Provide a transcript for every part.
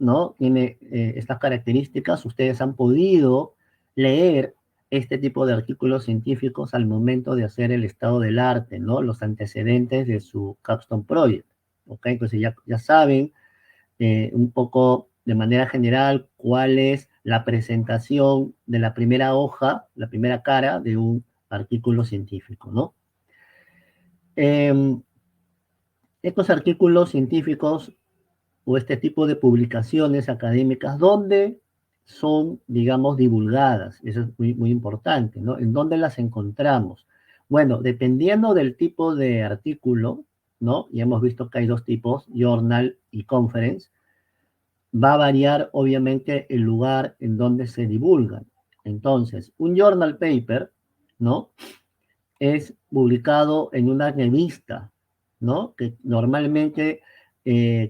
¿no? Tiene estas características. Ustedes han podido leer este tipo de artículos científicos al momento de hacer el estado del arte, ¿no? Los antecedentes de su Capstone Project, ¿ok? Entonces ya saben un poco de manera general cuál es la presentación de la primera hoja, la primera cara de un artículo científico, ¿no? Estos artículos científicos o este tipo de publicaciones académicas, ¿dónde son, digamos, divulgadas? Eso es muy importante, ¿no? ¿En dónde las encontramos? Bueno, dependiendo del tipo de artículo, ¿no? Ya hemos visto que hay dos tipos, journal y conference. Va a variar, obviamente, el lugar en donde se divulgan. Entonces, un journal paper, ¿no? Es publicado en una revista, ¿no? Que normalmente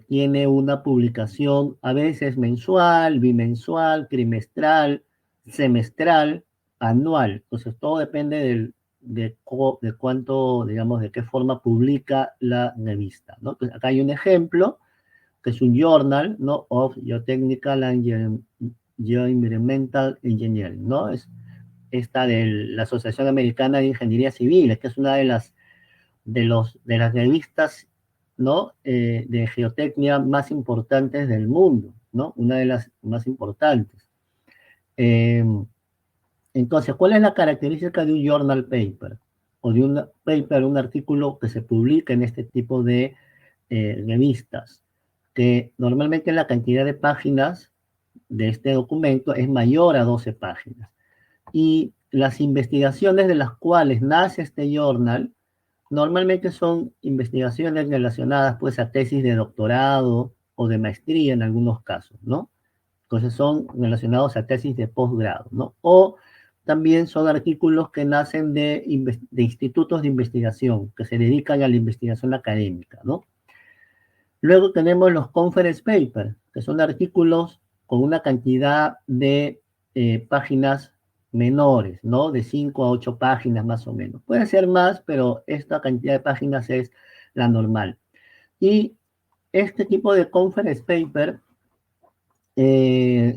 tiene una publicación a veces mensual, bimensual, trimestral, semestral, anual. Entonces, todo depende de cuánto, digamos, de qué forma publica la revista, ¿no? Entonces, acá hay un ejemplo, que es un journal, ¿no? Of Geotechnical and Geoenvironmental Engineering, ¿no? Es esta de la Asociación Americana de Ingeniería Civil, que es una de las revistas, ¿no? De geotecnia más importantes del mundo, ¿no? Una de las más importantes. Eh, entonces, ¿cuál es la característica de un journal paper? O de un paper, un artículo que se publica en este tipo de revistas, que normalmente la cantidad de páginas de este documento es mayor a 12 páginas. Y las investigaciones de las cuales nace este journal normalmente son investigaciones relacionadas pues a tesis de doctorado o de maestría en algunos casos, ¿no? Entonces son relacionados a tesis de posgrado, ¿no? O también son artículos que nacen de institutos de investigación que se dedican a la investigación académica, ¿no? Luego tenemos los conference papers, que son artículos con una cantidad de páginas menores, ¿no? De 5 a 8 páginas más o menos. Puede ser más, pero esta cantidad de páginas es la normal. Y este tipo de conference paper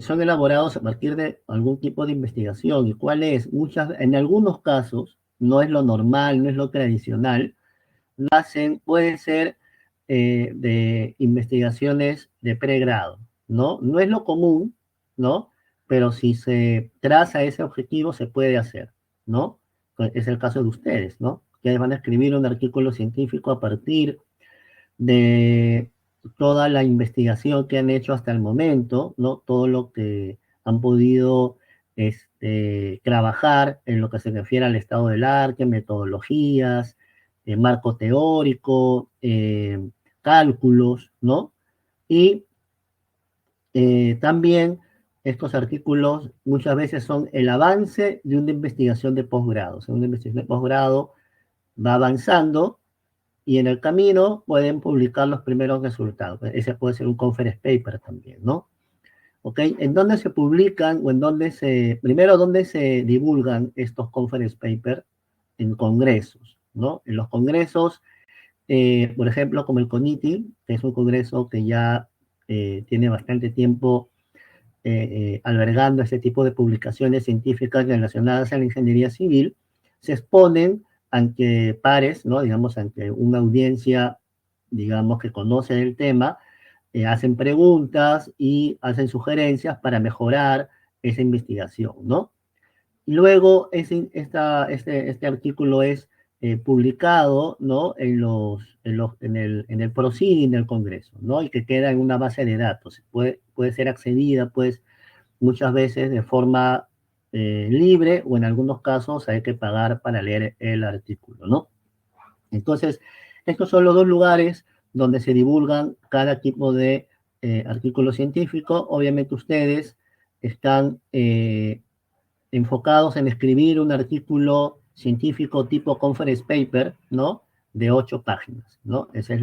son elaborados a partir de algún tipo de investigación. ¿Y cuál es? En algunos casos, no es lo normal, no es lo tradicional, puede ser de investigaciones de pregrado, ¿no? No es lo común, ¿no? Pero si se traza ese objetivo, se puede hacer, ¿no? Es el caso de ustedes, ¿no? Que van a escribir un artículo científico a partir de toda la investigación que han hecho hasta el momento, ¿no? Todo lo que han podido trabajar en lo que se refiere al estado del arte, metodologías, marco teórico, cálculos, ¿no? Y también estos artículos muchas veces son el avance de una investigación de posgrado. O sea, una investigación de posgrado va avanzando y en el camino pueden publicar los primeros resultados. Ese puede ser un conference paper también, ¿no? ¿Ok? ¿En dónde se publican o primero, dónde se divulgan estos conference papers? En congresos, ¿no? En los congresos, por ejemplo, como el CONITI, que es un congreso que ya tiene bastante tiempo albergando este tipo de publicaciones científicas relacionadas a la ingeniería civil, se exponen ante pares, ¿no? Digamos, ante una audiencia, digamos, que conoce el tema, hacen preguntas y hacen sugerencias para mejorar esa investigación, ¿no? Y luego este artículo es publicado, ¿no? En el proceeding del Congreso, ¿no? Y que queda en una base de datos. Puede ser accedida, pues, muchas veces de forma libre o en algunos casos hay que pagar para leer el artículo, ¿no? Entonces, estos son los dos lugares donde se divulgan cada tipo de artículo científico. Obviamente ustedes están enfocados en escribir un artículo científico tipo conference paper, ¿no? De 8 páginas, ¿no? Ese es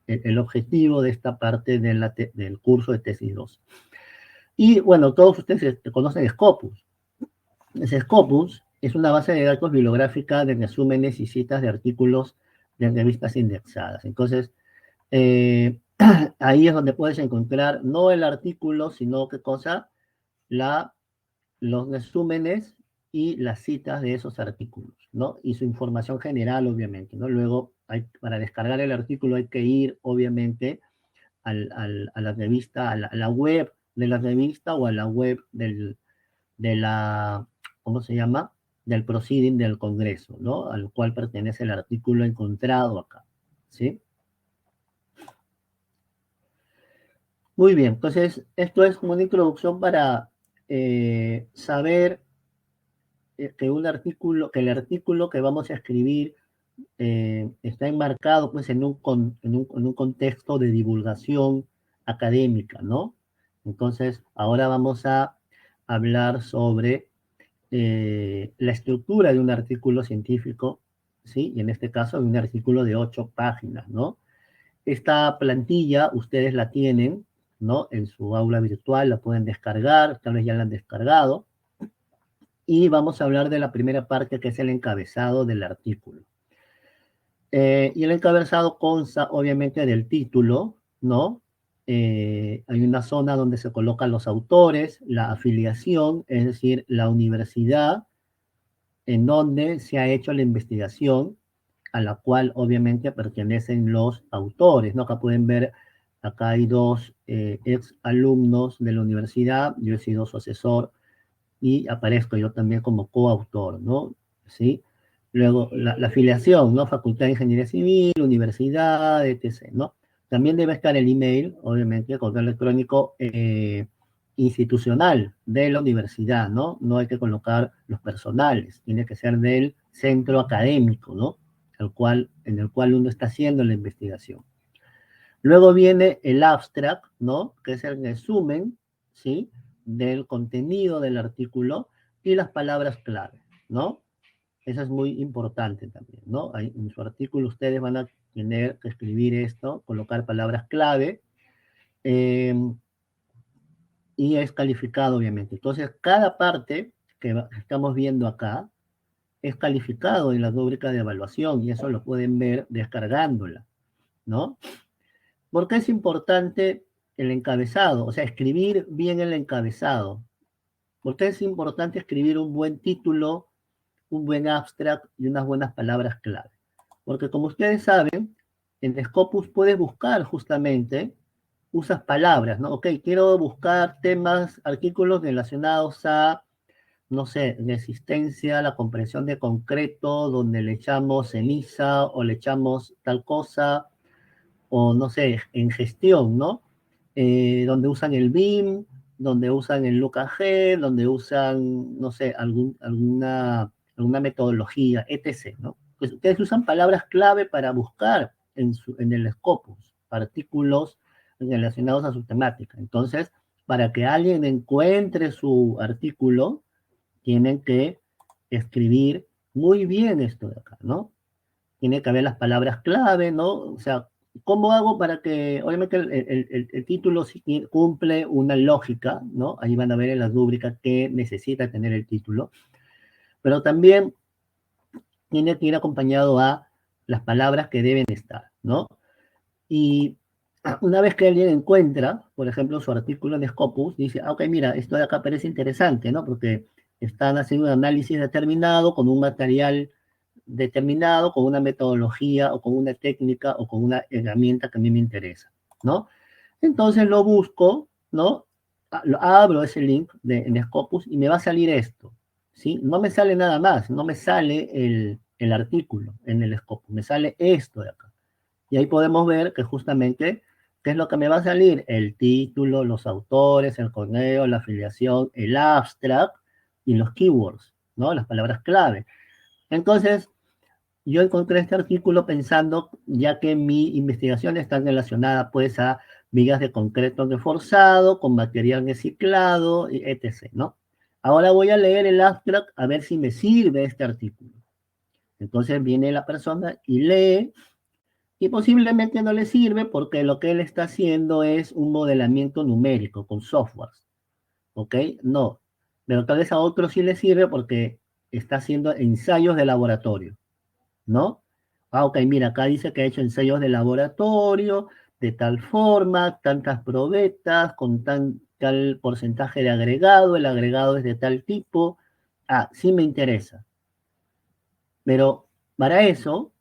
el objetivo de esta parte del curso de tesis 2. Y bueno, todos ustedes conocen Scopus. Scopus es una base de datos bibliográfica de resúmenes y citas de artículos de revistas indexadas. Entonces, ahí es donde puedes encontrar no el artículo, sino qué cosa, los resúmenes y las citas de esos artículos, ¿no? Y su información general, obviamente, ¿no? Luego, para descargar el artículo hay que ir, obviamente, a la revista, a la web de la revista o a la web de la, ¿cómo se llama? Del proceeding del Congreso, ¿no? Al cual pertenece el artículo encontrado acá, ¿sí? Muy bien, entonces esto es como una introducción para saber que el artículo que vamos a escribir está enmarcado pues en un contexto de divulgación académica, ¿no? Entonces, ahora vamos a hablar sobre la estructura de un artículo científico, ¿sí? Y en este caso de un artículo de 8 páginas, ¿no? Esta plantilla ustedes la tienen, ¿no? En su aula virtual, la pueden descargar, tal vez ya la han descargado, y vamos a hablar de la primera parte que es el encabezado del artículo. Y el encabezado consta obviamente del título, ¿no? Hay una zona donde se colocan los autores, la afiliación, es decir, la universidad en donde se ha hecho la investigación, a la cual obviamente pertenecen los autores, ¿no? Acá pueden ver, acá hay dos ex alumnos de la universidad, yo he sido su asesor y aparezco yo también como coautor, ¿no? ¿Sí? Luego, la afiliación, ¿no? Facultad de Ingeniería Civil, universidad, etc., ¿no? También debe estar el email, obviamente, el correo electrónico institucional de la universidad, ¿no? No hay que colocar los personales, tiene que ser del centro académico, ¿no? En el cual uno está haciendo la investigación. Luego viene el abstract, ¿no? Que es el resumen, ¿sí? Del contenido del artículo y las palabras clave, ¿no? Eso es muy importante también, ¿no? En su artículo ustedes van a tener que escribir esto, colocar palabras clave, eh, y es calificado, obviamente. Entonces, cada parte que estamos viendo acá es calificado en la rúbrica de evaluación y eso lo pueden ver descargándola, ¿no? ¿Por qué es importante el encabezado? O sea, escribir bien el encabezado. ¿Por qué es importante escribir un buen título, un buen abstract y unas buenas palabras clave? Porque como ustedes saben, en Scopus puedes buscar justamente, usas palabras, ¿no? Ok, quiero buscar temas, artículos relacionados a, no sé, resistencia a la compresión de concreto, donde le echamos ceniza o le echamos tal cosa, o no sé, en gestión, ¿no? Donde usan el BIM, donde usan el LUCAG, donde usan, no sé, alguna metodología, etc., ¿no? Pues ustedes usan palabras clave para buscar en el Scopus artículos relacionados a su temática. Entonces, para que alguien encuentre su artículo, tienen que escribir muy bien esto de acá, ¿no? Tiene que haber las palabras clave, ¿no? O sea, ¿cómo hago para que, obviamente el título sí cumple una lógica, ¿no? Ahí van a ver en las rúbricas que necesita tener el título, pero también tiene que ir acompañado a las palabras que deben estar, ¿no? Y una vez que alguien encuentra, por ejemplo, su artículo en Scopus, dice, ah, ok, mira, esto de acá parece interesante, ¿no? Porque están haciendo un análisis determinado con un material determinado, con una metodología o con una técnica o con una herramienta que a mí me interesa, ¿no? Entonces lo busco, ¿no? Abro ese link en Scopus y me va a salir esto, ¿sí? No me sale nada más, no me sale el artículo en el Scopus, me sale esto de acá. Y ahí podemos ver que justamente, ¿qué es lo que me va a salir? El título, los autores, el correo, la afiliación, el abstract y los keywords, ¿no? Las palabras clave. Entonces, yo encontré este artículo pensando, ya que mi investigación está relacionada pues a vigas de concreto reforzado, con material reciclado, etc., ¿no? Ahora voy a leer el abstract a ver si me sirve este artículo. Entonces viene la persona y lee, y posiblemente no le sirve porque lo que él está haciendo es un modelamiento numérico con softwares, ¿ok? No, pero tal vez a otro sí le sirve porque está haciendo ensayos de laboratorio, ¿no? Ah, ok, mira, acá dice que ha hecho ensayos de laboratorio, de tal forma, tantas probetas, con tal porcentaje de agregado, el agregado es de tal tipo. Ah, sí me interesa. Pero para eso,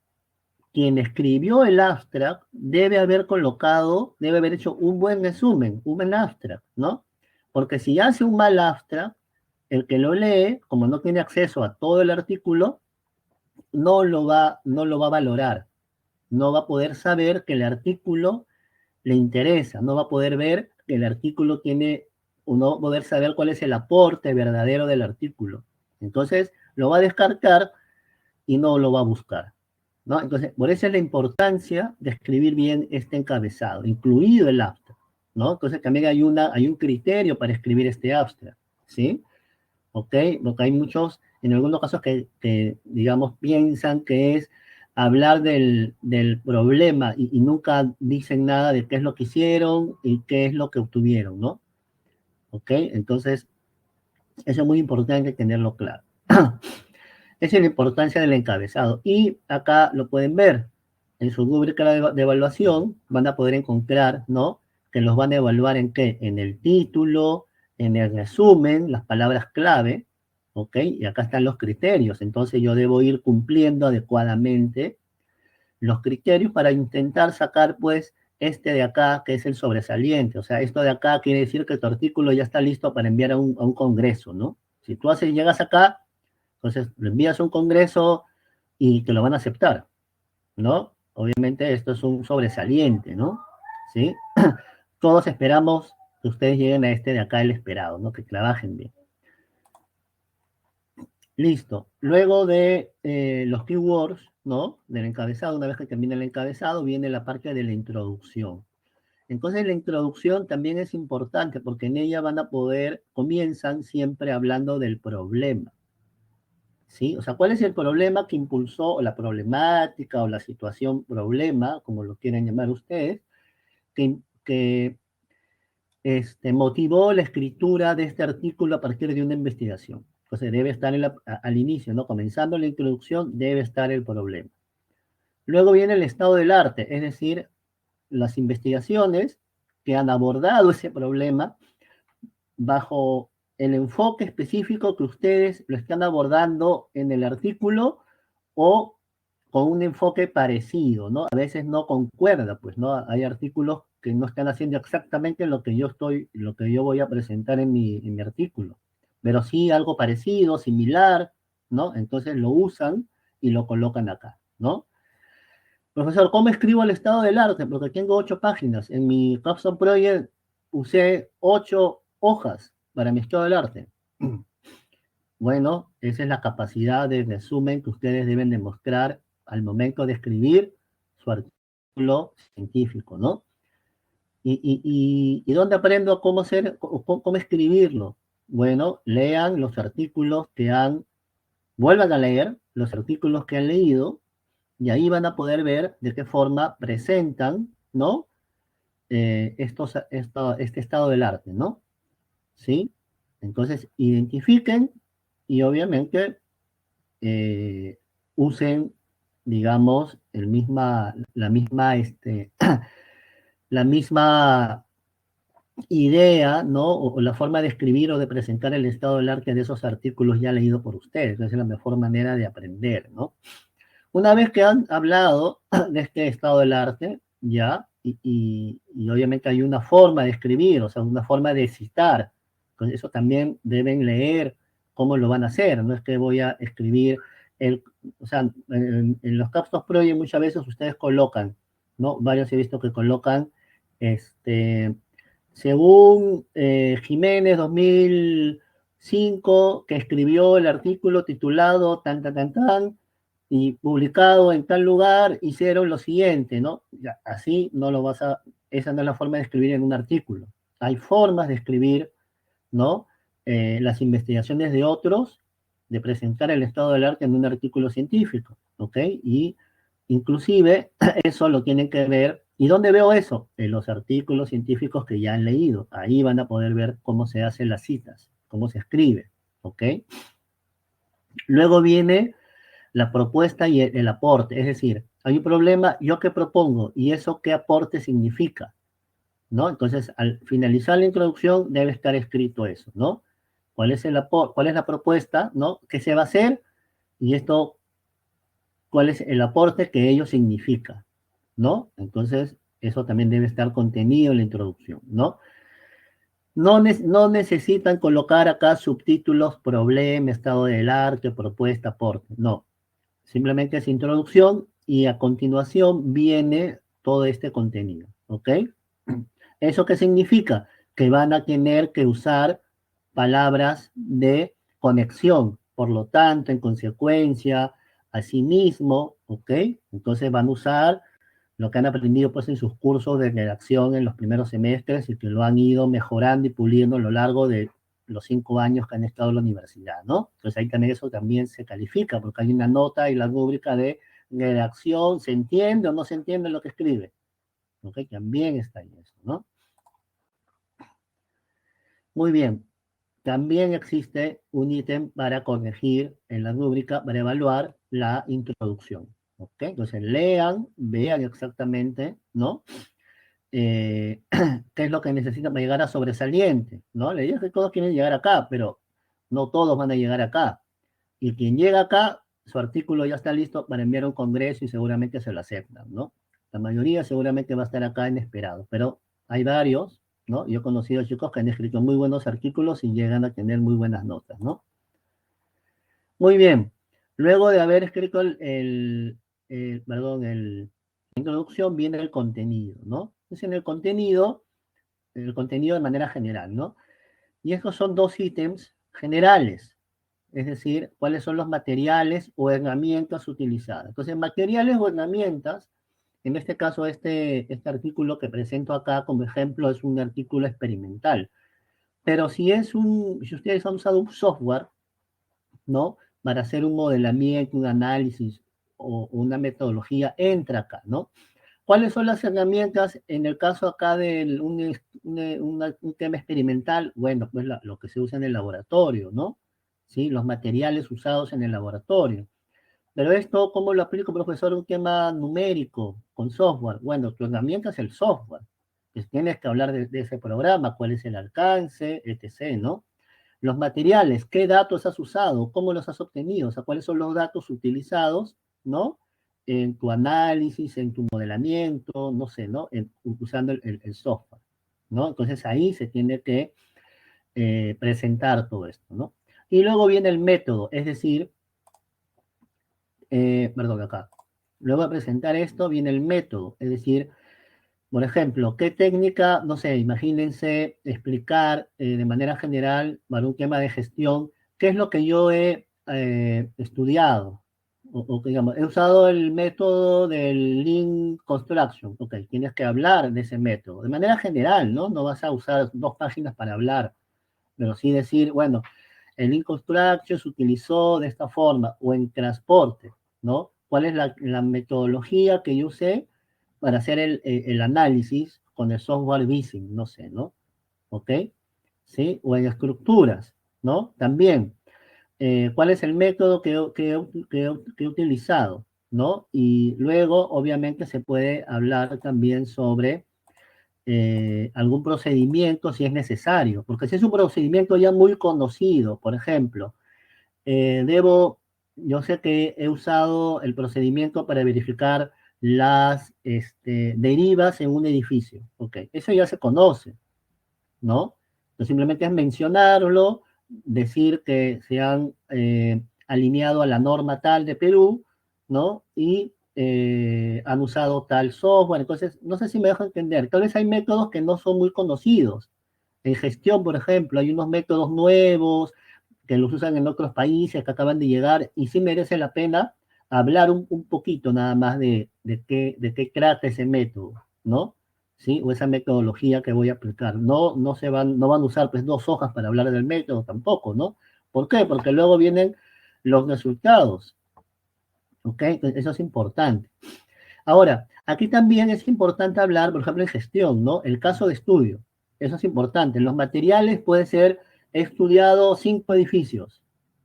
quien escribió el abstract debe haber colocado, debe haber hecho un buen resumen, un buen abstract, ¿no? Porque si hace un mal abstract, el que lo lee, como no tiene acceso a todo el artículo, no lo va a valorar, no va a poder saber que el artículo le interesa, no va a poder ver que el artículo tiene, o no va a poder saber cuál es el aporte verdadero del artículo. Entonces, lo va a descartar y no lo va a buscar, ¿no? Entonces, por eso es la importancia de escribir bien este encabezado, incluido el abstract, ¿no? Entonces, también hay un criterio para escribir este abstract, ¿sí? ¿Ok? Porque hay muchos, en algunos casos digamos, piensan que es hablar del problema y nunca dicen nada de qué es lo que hicieron y qué es lo que obtuvieron, ¿no? ¿Ok? Entonces, eso es muy importante tenerlo claro. Esa es la importancia del encabezado. Y acá lo pueden ver. En su rúbrica de evaluación van a poder encontrar, ¿no? Que los van a evaluar en qué? En el título, en el resumen, las palabras clave, ¿ok? Y acá están los criterios. Entonces yo debo ir cumpliendo adecuadamente los criterios para intentar sacar, pues, este de acá, que es el sobresaliente. O sea, esto de acá quiere decir que tu artículo ya está listo para enviar a un congreso, ¿no? Si tú llegas acá, entonces lo envías a un congreso y te lo van a aceptar, ¿no? Obviamente esto es un sobresaliente, ¿no? ¿Sí? Todos esperamos que ustedes lleguen a este de acá, el esperado, ¿no? Que trabajen bien. Listo. Luego de los keywords, ¿no? Del encabezado, una vez que termina el encabezado, viene la parte de la introducción. Entonces la introducción también es importante porque en ella comienzan siempre hablando del problema. ¿Sí? O sea, ¿cuál es el problema que impulsó, o la problemática, o la situación problema, como lo quieran llamar ustedes, que motivó la escritura de este artículo a partir de una investigación? Entonces debe estar al inicio, ¿no? Comenzando la introducción, debe estar el problema. Luego viene el estado del arte, es decir, las investigaciones que han abordado ese problema bajo el enfoque específico que ustedes lo están abordando en el artículo o con un enfoque parecido, ¿no? A veces no concuerda, pues, ¿no? Hay artículos que no están haciendo exactamente lo que yo voy a presentar en mi artículo, pero sí algo parecido, similar, ¿no? Entonces lo usan y lo colocan acá, ¿no? Profesor, ¿cómo escribo el estado del arte? Porque tengo 8 páginas. En mi Capstone Project usé 8 hojas para mi estado del arte. Bueno, esa es la capacidad de resumen que ustedes deben demostrar al momento de escribir su artículo científico, ¿no? ¿Y dónde aprendo cómo escribirlo? Bueno, lean los artículos vuelvan a leer los artículos que han leído y ahí van a poder ver de qué forma presentan, ¿no? Este estado del arte, ¿no? ¿Sí? Entonces, identifiquen y obviamente usen, digamos, la misma idea, ¿no? O la forma de escribir o de presentar el estado del arte de esos artículos ya leídos por ustedes. Esa es la mejor manera de aprender, ¿no? Una vez que han hablado de este estado del arte, ya, y obviamente hay una forma de escribir, o sea, una forma de citar, con eso también deben leer cómo lo van a hacer, no es que voy a escribir, o sea, en los Capstone Project muchas veces ustedes colocan, ¿no? Varios he visto que colocan, según Jiménez 2005, que escribió el artículo titulado tan, tan, tan, tan, y publicado en tal lugar, hicieron lo siguiente, ¿no? Ya, así no lo esa no es la forma de escribir en un artículo. Hay formas de escribir, ¿no? Las investigaciones de otros, de presentar el estado del arte en un artículo científico, ¿ok? Y inclusive eso lo tienen que ver. ¿Y dónde veo eso? En los artículos científicos que ya han leído. Ahí van a poder ver cómo se hacen las citas, cómo se escribe, ¿ok? Luego viene la propuesta y el aporte, es decir, hay un problema, ¿yo qué propongo? ¿Y eso qué aporte significa? ¿No? Entonces, al finalizar la introducción debe estar escrito eso, ¿no? ¿Cuál es la propuesta, ¿no? ¿Qué se va a hacer? Y esto, ¿cuál es el aporte que ello significa? ¿No? Entonces, eso también debe estar contenido en la introducción, ¿no? No necesitan colocar acá subtítulos, problema, estado del arte, propuesta, aporte. No, simplemente es introducción y a continuación viene todo este contenido, ¿ok? ¿Eso qué significa? Que van a tener que usar palabras de conexión, por lo tanto, en consecuencia, asimismo, ¿ok? Entonces van a usar lo que han aprendido pues en sus cursos de redacción en los primeros semestres y que lo han ido mejorando y puliendo a lo largo de los 5 años que han estado en la universidad, ¿no? Entonces ahí también eso también se califica, porque hay una nota y la rúbrica de redacción, ¿se entiende o no se entiende lo que escribe? ¿Ok? También está ahí eso, ¿no? Muy bien. También existe un ítem para corregir en la rúbrica, para evaluar la introducción. ¿Ok? Entonces lean, vean exactamente, ¿no? Qué es lo que necesitan para llegar a sobresaliente, ¿no? Le dije que todos quieren llegar acá, pero no todos van a llegar acá. Y quien llega acá, su artículo ya está listo para enviar a un congreso y seguramente se lo aceptan, ¿no? La mayoría seguramente va a estar acá inesperado, pero hay varios, ¿no? Yo he conocido chicos que han escrito muy buenos artículos y llegan a tener muy buenas notas, ¿no? Muy bien. Luego de haber escrito la introducción, viene el contenido, ¿no? Entonces, en el contenido de manera general, ¿no? Y estos son dos ítems generales, es decir, cuáles son los materiales o herramientas utilizadas. Entonces, materiales o herramientas, en este caso, este artículo que presento acá como ejemplo es un artículo experimental. Pero si ustedes han usado un software, ¿no? Para hacer un modelamiento, un análisis o una metodología, entra acá, ¿no? ¿Cuáles son las herramientas en el caso acá de un tema experimental? Bueno, pues lo que se usa en el laboratorio, ¿no? ¿Sí? Los materiales usados en el laboratorio. Pero esto, ¿cómo lo aplico, profesor, a un tema numérico con software? Bueno, tu herramienta es el software. Pues tienes que hablar de ese programa, cuál es el alcance, etc., ¿no? Los materiales, ¿qué datos has usado? ¿Cómo los has obtenido? O sea, ¿cuáles son los datos utilizados, ¿no? En tu análisis, en tu modelamiento, no sé, ¿no? Usando el software, ¿no? Entonces ahí se tiene que presentar todo esto, ¿no? Y luego viene el método, es decir, perdón, acá. Luego de presentar esto viene el método, es decir, por ejemplo, ¿qué técnica, no sé, imagínense explicar de manera general para un tema de gestión, qué es lo que yo he estudiado? Digamos, he usado el método del Lean Construction. Ok, tienes que hablar de ese método. De manera general, ¿no? No vas a usar 2 páginas para hablar, pero sí decir, bueno, el Lean Construction se utilizó de esta forma, o en transporte, ¿no? ¿Cuál es la metodología que yo usé para hacer el análisis con el software Vising? No sé, ¿no? ¿Ok? ¿Sí? O en estructuras, ¿no? También, ¿cuál es el método que he utilizado? ¿No? Y luego, obviamente, se puede hablar también sobre algún procedimiento si es necesario, porque si es un procedimiento ya muy conocido, por ejemplo, eh, debo, yo sé que he usado el procedimiento para verificar las derivas en un edificio, ok, eso ya se conoce, ¿no? Entonces simplemente es mencionarlo, decir que se han alineado a la norma tal de Perú, ¿no? Y han usado tal software. Entonces, no sé si me dejo entender. Tal vez hay métodos que no son muy conocidos. En gestión, por ejemplo, hay unos métodos nuevos que los usan en otros países que acaban de llegar y sí merece la pena hablar un poquito nada más de qué trata ese método, ¿no? ¿Sí? O esa metodología que voy a aplicar. No van a usar pues 2 hojas para hablar del método tampoco, ¿no? ¿Por qué? Porque luego vienen los resultados, ¿ok? Entonces, eso es importante. Ahora, aquí también es importante hablar, por ejemplo, en gestión, ¿no? El caso de estudio. Eso es importante. Los materiales puede ser, he estudiado 5 edificios.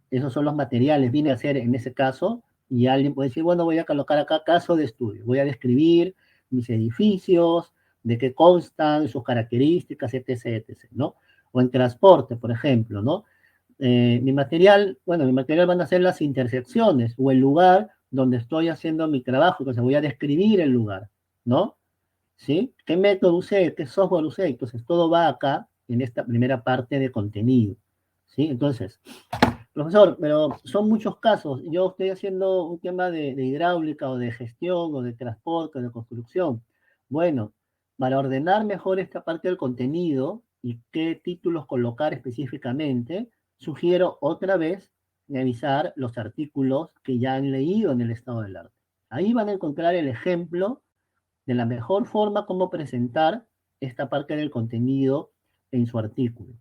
Esos son los materiales. Vine a hacer, en ese caso, Y alguien puede decir, bueno, voy a colocar acá caso de estudio, voy a describir mis edificios, de qué constan, sus características, etc., etc., ¿no? O en transporte, por ejemplo, ¿no? Mi material, bueno, mi material van a ser las intersecciones o el lugar donde estoy haciendo mi trabajo, entonces voy a describir el lugar, ¿no? ¿Sí? ¿Qué método usé? ¿Qué software usé? Entonces todo va acá en esta primera parte de contenido, ¿sí? Entonces, profesor, pero son muchos casos. Yo estoy haciendo un tema de hidráulica o de gestión o de transporte o de construcción. Bueno, para ordenar mejor esta parte del contenido y qué títulos colocar específicamente, sugiero otra vez revisar los artículos que ya han leído en el estado del arte. Ahí van a encontrar el ejemplo de la mejor forma como presentar esta parte del contenido en su artículo.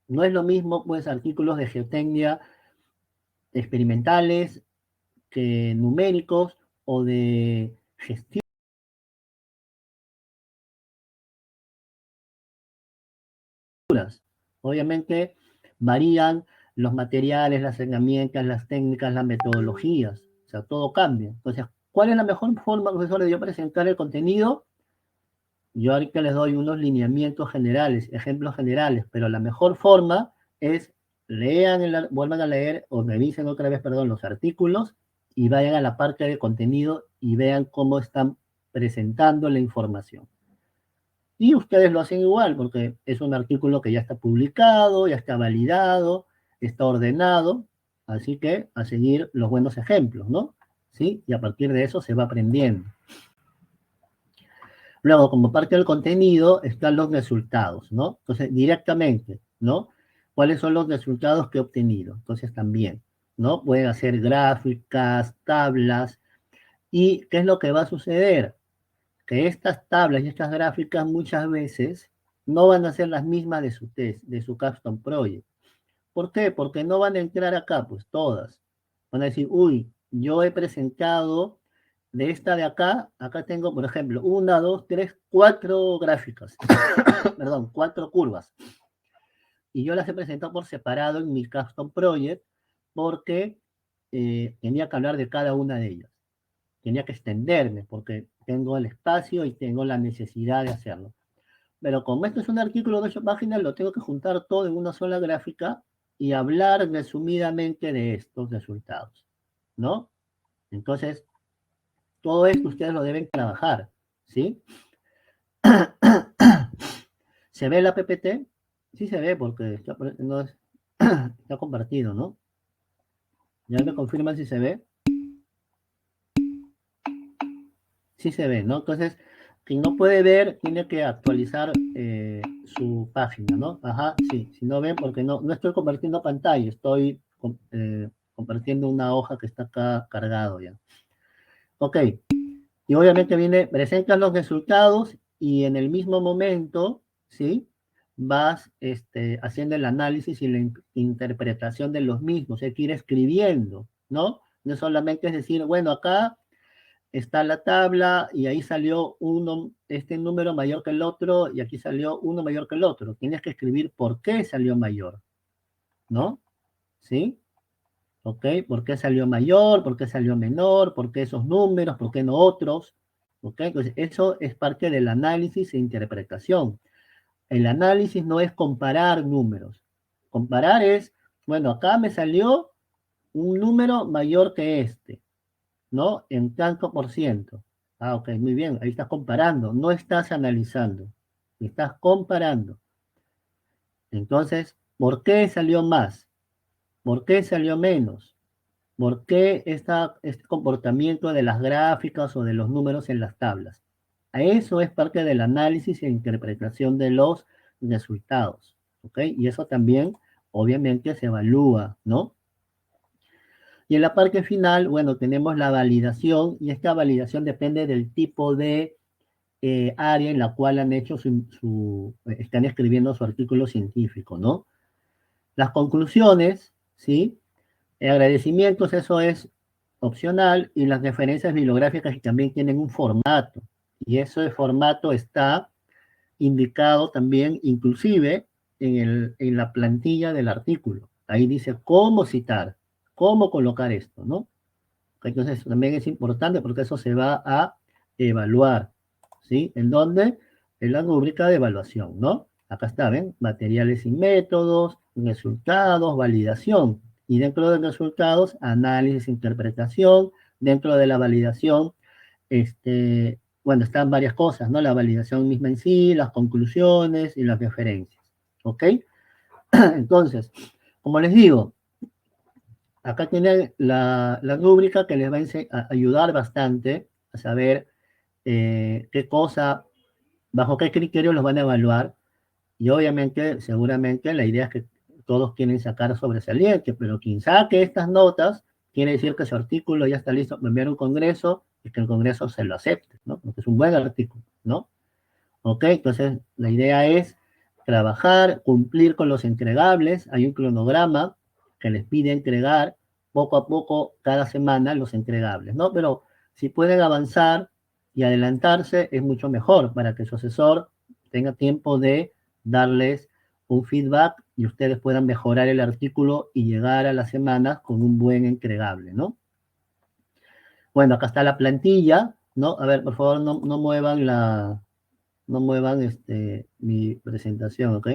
No es lo mismo, pues, artículos de geotecnia experimentales que numéricos o de gestión. Obviamente varían los materiales, las herramientas, las técnicas, las metodologías, o sea, todo cambia. Entonces, ¿cuál es la mejor forma, profesor, de yo presentar el contenido? Yo ahorita les doy unos lineamientos generales, ejemplos generales, pero la mejor forma es vuelvan a leer o revisen otra vez, perdón, los artículos y vayan a la parte de contenido y vean cómo están presentando la información. Y ustedes lo hacen igual, porque es un artículo que ya está publicado, ya está validado, está ordenado, así que a seguir los buenos ejemplos, ¿no? ¿Sí? Y a partir de eso se va aprendiendo. Luego, como parte del contenido, están los resultados, ¿no? Entonces, directamente, ¿no? ¿Cuáles son los resultados que he obtenido? Entonces, también, ¿no? Pueden hacer gráficas, tablas, y ¿qué es lo que va a suceder? Que estas tablas y estas gráficas muchas veces no van a ser las mismas de su test, de su Capstone Project. ¿Por qué? Porque no van a entrar acá, pues todas. Van a decir, uy, yo he presentado de esta de acá, acá tengo, por ejemplo, una, dos, tres, cuatro gráficas, perdón, cuatro curvas. Y yo las he presentado por separado en mi Custom Project porque tenía que hablar de cada una de ellas. Tenía que extenderme porque tengo el espacio y tengo la necesidad de hacerlo. Pero como esto es un artículo de 8 páginas, lo tengo que juntar todo en una sola gráfica y hablar resumidamente de estos resultados, ¿no? Entonces, todo esto ustedes lo deben trabajar, ¿sí? ¿Se ve la PPT? Sí se ve porque no está compartido, ¿no? Ya me confirman si se ve. Sí se ve, ¿no? Entonces, quien no puede ver tiene que actualizar su página, ¿no? Ajá, sí, si no ven, porque no estoy compartiendo pantalla, estoy compartiendo una hoja que está acá cargado ya. Ok, y obviamente presentas los resultados y en el mismo momento, ¿sí? Vas haciendo el análisis y la interpretación de los mismos, hay que ir escribiendo, ¿no? No solamente es decir, bueno, acá está la tabla y ahí salió este número mayor que el otro y aquí salió uno mayor que el otro. Tienes que escribir por qué salió mayor, ¿no? ¿Sí? ¿Ok? ¿Por qué salió mayor? ¿Por qué salió menor? ¿Por qué esos números? ¿Por qué no otros? ¿Ok? Entonces, eso es parte del análisis e interpretación. El análisis no es comparar números. Comparar es, bueno, acá me salió un número mayor que este. ¿No? En tanto por ciento. Ah, ok, muy bien, ahí estás comparando, no estás analizando, estás comparando. Entonces, ¿por qué salió más? ¿Por qué salió menos? ¿Por qué este comportamiento de las gráficas o de los números en las tablas? A eso es parte del análisis e interpretación de los resultados, ¿ok? Y eso también, obviamente, se evalúa, ¿no? Y en la parte final, bueno, tenemos la validación y esta validación depende del tipo de área en la cual han hecho están escribiendo su artículo científico, ¿no? Las conclusiones, ¿sí? Agradecimientos, eso es opcional y las referencias bibliográficas también tienen un formato y ese formato está indicado también inclusive en la plantilla del artículo. Ahí dice cómo citar, cómo colocar esto, ¿no? Entonces también es importante porque eso se va a evaluar, ¿sí? ¿En dónde? En la rúbrica de evaluación, ¿no? Acá está, ¿ven? Materiales y métodos, resultados, validación. Y dentro de resultados, análisis, interpretación. Dentro de la validación, bueno, están varias cosas, ¿no? La validación misma en sí, las conclusiones y las referencias, ¿ok? Entonces, como les digo, acá tienen la rúbrica que les va a ayudar bastante a saber qué cosa, bajo qué criterios los van a evaluar. Y obviamente, seguramente, la idea es que todos quieren sacar sobresaliente, pero quien saque estas notas quiere decir que su artículo ya está listo para enviar a un congreso y que el congreso se lo acepte, ¿no? Porque es un buen artículo, ¿no? ¿Ok? Entonces, la idea es trabajar, cumplir con los entregables. Hay un cronograma que les pide entregar poco a poco, cada semana, los entregables, ¿no? Pero si pueden avanzar y adelantarse, es mucho mejor para que su asesor tenga tiempo de darles un feedback y ustedes puedan mejorar el artículo y llegar a las semanas con un buen entregable, ¿no? Bueno, acá está la plantilla, ¿no? A ver, por favor, no muevan no muevan mi presentación, ¿ok?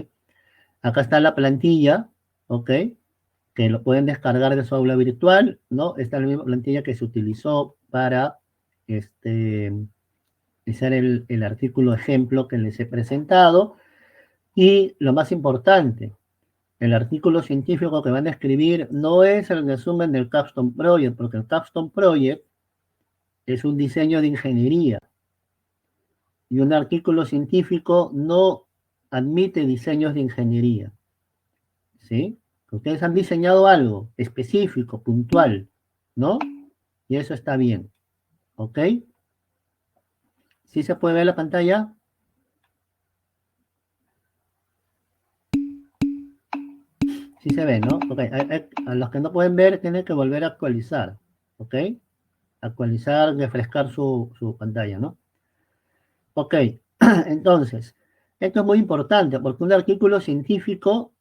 Acá está la plantilla, ¿ok? Que lo pueden descargar de su aula virtual, ¿no? Esta es la misma plantilla que se utilizó para hacer el artículo ejemplo que les he presentado. Y lo más importante, el artículo científico que van a escribir no es el resumen del Capstone Project, porque el Capstone Project es un diseño de ingeniería. Y un artículo científico no admite diseños de ingeniería, ¿sí? Ustedes han diseñado algo específico, puntual, ¿no? Y eso está bien, ¿ok? ¿Sí se puede ver la pantalla? Sí se ve, ¿no? Ok, a los que no pueden ver tienen que volver a actualizar, ¿ok? Actualizar, refrescar su pantalla, ¿no? Ok, entonces, esto es muy importante porque un artículo científico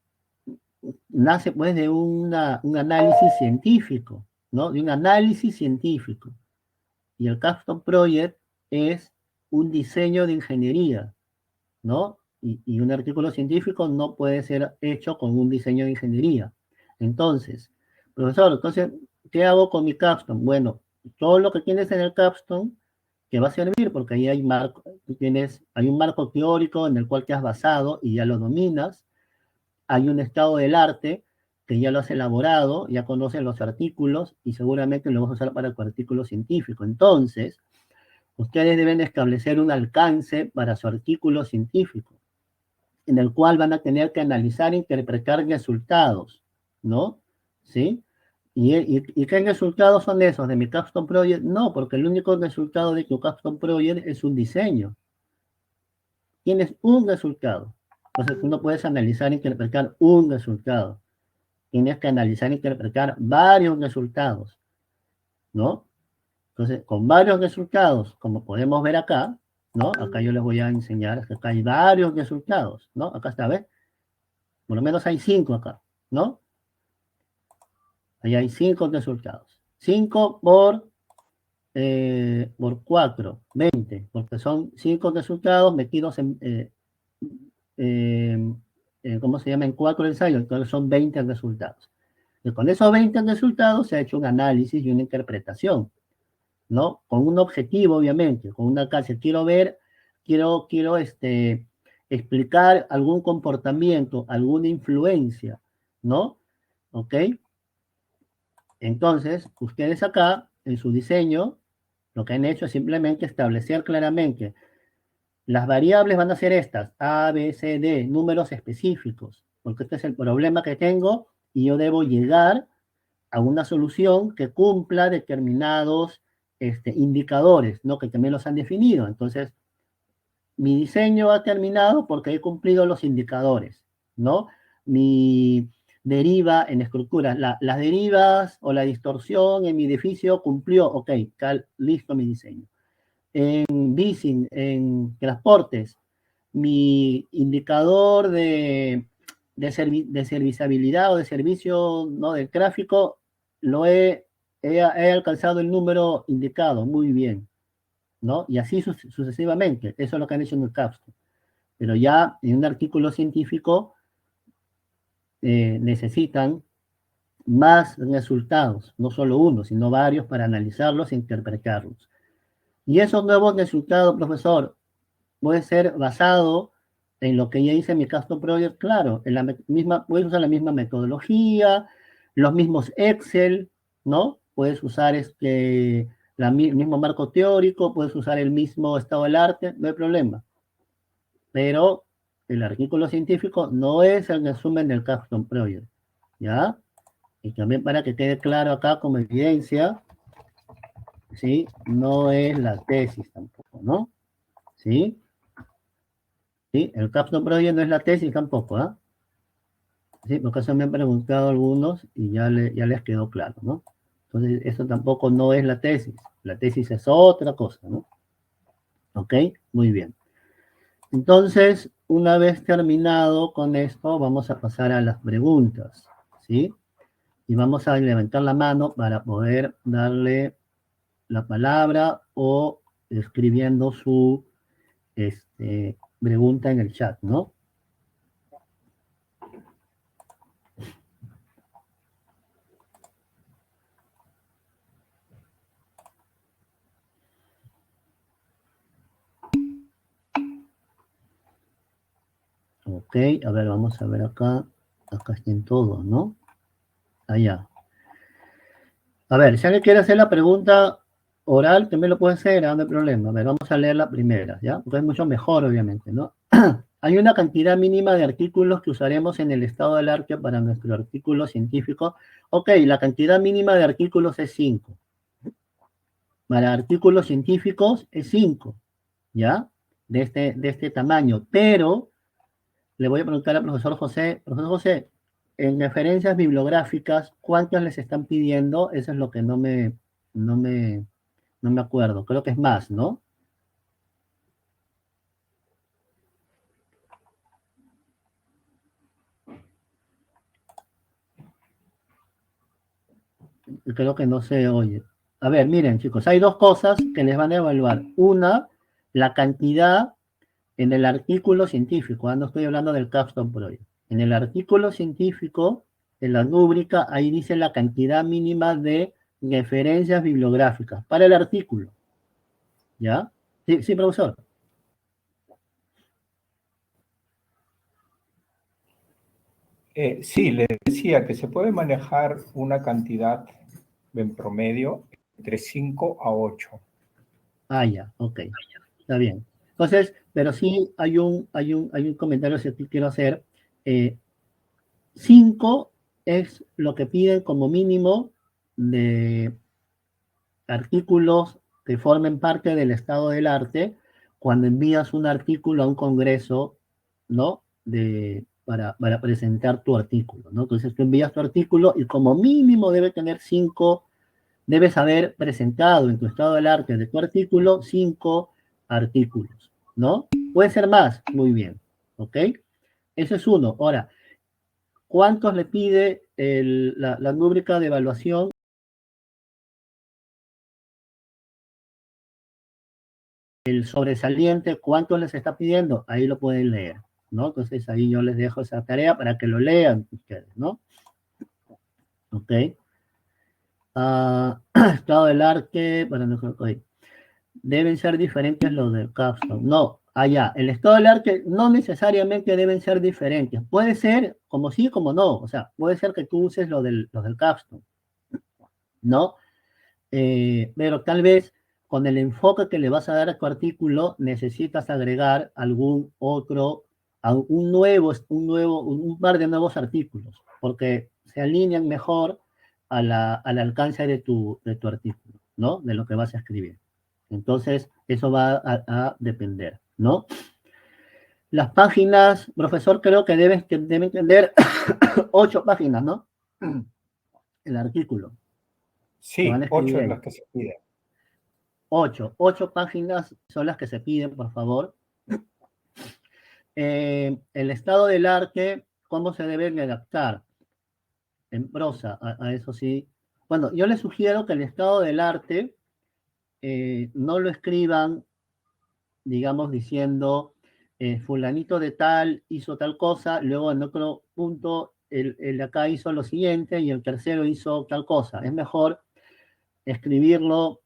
nace pues de un análisis científico, ¿no? De un análisis científico. Y el Capstone Project es un diseño de ingeniería, ¿no? Y un artículo científico no puede ser hecho con un diseño de ingeniería. Entonces, profesor, entonces, ¿qué hago con mi Capstone? Bueno, todo lo que tienes en el Capstone te va a servir porque ahí hay hay un marco teórico en el cual te has basado y ya lo dominas. Hay un estado del arte que ya lo has elaborado, ya conoces los artículos y seguramente lo vas a usar para tu artículo científico. Entonces, ustedes deben establecer un alcance para su artículo científico, en el cual van a tener que analizar e interpretar resultados, ¿no? ¿Sí? ¿Y qué resultados son esos de mi Capstone Project? No, porque el único resultado de tu Capstone Project es un diseño. Tienes un resultado. Entonces tú no puedes analizar e interpretar un resultado. Tienes que analizar e interpretar varios resultados, ¿no? Entonces, con varios resultados, como podemos ver acá, ¿no? Acá yo les voy a enseñar que acá hay varios resultados, ¿no? Acá está, ¿ves? Por lo menos hay 5 acá, ¿no? Ahí hay 5 resultados. 5 por 4, 20, porque son 5 resultados metidos eh, ¿cómo se llama? En 4 ensayos, entonces son 20 resultados. Y con esos 20 resultados se ha hecho un análisis y una interpretación, ¿no? Con un objetivo, obviamente, con una clase. Quiero explicar algún comportamiento, alguna influencia, ¿no? ¿Ok? Entonces, ustedes acá, en su diseño, lo que han hecho es simplemente establecer claramente las variables van a ser estas, A, B, C, D, números específicos, porque este es el problema que tengo y yo debo llegar a una solución que cumpla determinados indicadores, ¿no? Que también los han definido. Entonces, mi diseño ha terminado porque he cumplido los indicadores, ¿no? Mi deriva en estructuras, las derivas o la distorsión en mi edificio cumplió, ok, listo mi diseño. En leasing, en transportes, mi indicador de serviciabilidad o de servicio, ¿no? Del tráfico lo he he alcanzado el número indicado, muy bien, ¿no? Y así sucesivamente, eso es lo que han hecho en el capstone. Pero ya en un artículo científico necesitan más resultados, no solo uno, sino varios para analizarlos e interpretarlos. Y esos nuevos resultados, profesor, puede ser basado en lo que ya hice en mi Custom Project, claro, en la misma, puedes usar la misma metodología, los mismos Excel, ¿no? Puedes usar el mismo marco teórico, puedes usar el mismo estado del arte, no hay problema. Pero el artículo científico no es el resumen del Custom Project, ¿ya? Y también para que quede claro acá como evidencia, ¿sí? No es la tesis tampoco, ¿no? ¿Sí? ¿Sí? El Capstone Project no es la tesis tampoco, ¿ah? Sí, porque eso me han preguntado algunos y ya les quedó claro, ¿no? Entonces, eso tampoco no es la tesis es otra cosa, ¿no? ¿Ok? Muy bien. Entonces, una vez terminado con esto, vamos a pasar a las preguntas, ¿sí? Y vamos a levantar la mano para poder darle la palabra o escribiendo su pregunta en el chat, ¿no? Ok, a ver, vamos a ver acá. Acá están todos, ¿no? Allá. A ver, si alguien quiere hacer la pregunta oral, también lo puede hacer, no hay problema. A ver, vamos a leer la primera, ¿ya? Porque es mucho mejor, obviamente, ¿no? Hay una cantidad mínima de artículos que usaremos en el estado del arte para nuestro artículo científico. Ok, la cantidad mínima de artículos es 5. Para artículos científicos es 5, ¿ya? De este tamaño. Pero le voy a preguntar al profesor José, en referencias bibliográficas, ¿cuántas les están pidiendo? Eso es lo que no me, no me acuerdo. Creo que es más, ¿no? Creo que no se oye. A ver, miren, chicos, hay dos cosas que les van a evaluar. Una, la cantidad en el artículo científico. No estoy hablando del Capstone Project. En el artículo científico, en la rúbrica, ahí dice la cantidad mínima de referencias bibliográficas para el artículo. ¿Ya? Sí, sí, profesor. Sí, le decía que se puede manejar una cantidad en promedio entre 5 a 8. Ah, ya, ok. Está bien. Entonces, pero sí hay un comentario que quiero hacer. 5 es lo que piden como mínimo de artículos que formen parte del estado del arte cuando envías un artículo a un congreso, ¿no? Para presentar tu artículo, ¿no? Entonces tú envías tu artículo y como mínimo debe tener 5, debes haber presentado en tu estado del arte de tu artículo 5 artículos, ¿no? Puede ser más, muy bien, ¿ok? Eso es uno. Ahora, ¿cuántos le pide la rúbrica de evaluación? El sobresaliente, ¿cuántos les está pidiendo? Ahí lo pueden leer, ¿no? Entonces ahí yo les dejo esa tarea para que lo lean ustedes, ¿no? Ok. Estado del arte, para nosotros, okay. Deben ser diferentes los del capstone. No, allá, el estado del arte no necesariamente deben ser diferentes. Puede ser como sí, como no. O sea, puede ser que tú uses los del capstone, ¿no? Pero tal vez con el enfoque que le vas a dar a tu artículo necesitas agregar algún otro, un par de nuevos artículos, porque se alinean mejor al alcance de tu artículo, ¿no? De lo que vas a escribir. Entonces, eso va a depender, ¿no? Las páginas, profesor, creo que deben tener 8 páginas, ¿no? El artículo que van Sí, a 8 escribir es ahí. las que se piden. 8 páginas son las que se piden, por favor. El estado del arte, ¿cómo se debe redactar? En prosa, a eso sí, Bueno, yo les sugiero que el estado del arte no lo escriban, digamos, diciendo fulanito de tal hizo tal cosa, luego en otro punto el de acá hizo lo siguiente y el tercero hizo tal cosa. Es mejor escribirlo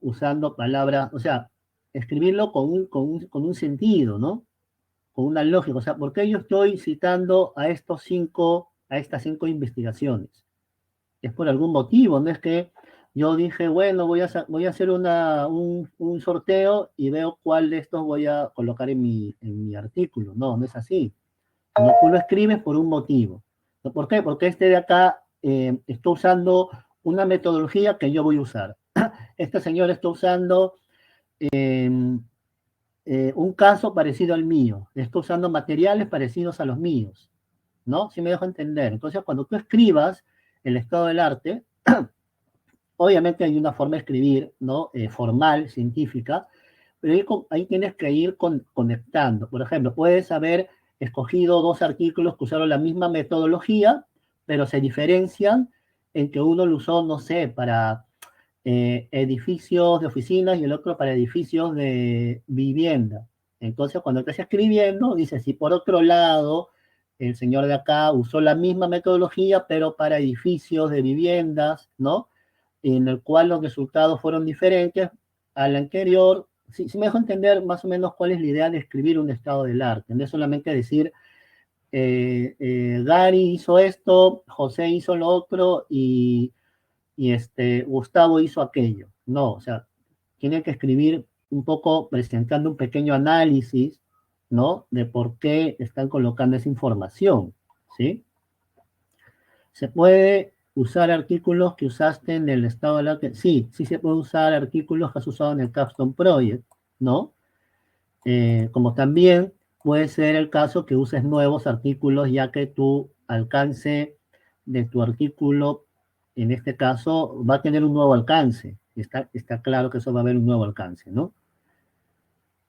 usando palabras, o sea, escribirlo con un sentido, ¿no? Con una lógica. O sea, ¿por qué yo estoy citando a estas cinco investigaciones? Es por algún motivo, no es que yo dije, bueno, voy a hacer un sorteo y veo cuál de estos voy a colocar en mi artículo. No, no es así. No, tú lo escribes por un motivo. ¿Por qué? Porque este de acá está usando una metodología que yo voy a usar. Este señor está usando un caso parecido al mío, está usando materiales parecidos a los míos, ¿no? Si me dejo entender. Entonces, cuando tú escribas el estado del arte, obviamente hay una forma de escribir, ¿no? Formal, científica, pero ahí tienes que ir conectando. Por ejemplo, puedes haber escogido dos artículos que usaron la misma metodología, pero se diferencian en que uno lo usó, no sé, para edificios de oficinas y el otro para edificios de vivienda. Entonces, cuando estás escribiendo, dices, si por otro lado, el señor de acá usó la misma metodología, pero para edificios de viviendas, ¿no? En el cual los resultados fueron diferentes al anterior. Si me dejo entender más o menos cuál es la idea de escribir un estado del arte, no es solamente decir, Gary hizo esto, José hizo lo otro y Gustavo hizo aquello. No, o sea, tiene que escribir un poco presentando un pequeño análisis, ¿no? De por qué están colocando esa información, ¿sí? Se puede usar artículos que usaste en el estado del arte. Sí, sí se puede usar artículos que has usado en el Capstone Project, ¿no? Como también puede ser el caso que uses nuevos artículos, ya que tu alcance de tu artículo, en este caso, va a tener un nuevo alcance. Está claro que eso va a haber un nuevo alcance, ¿no?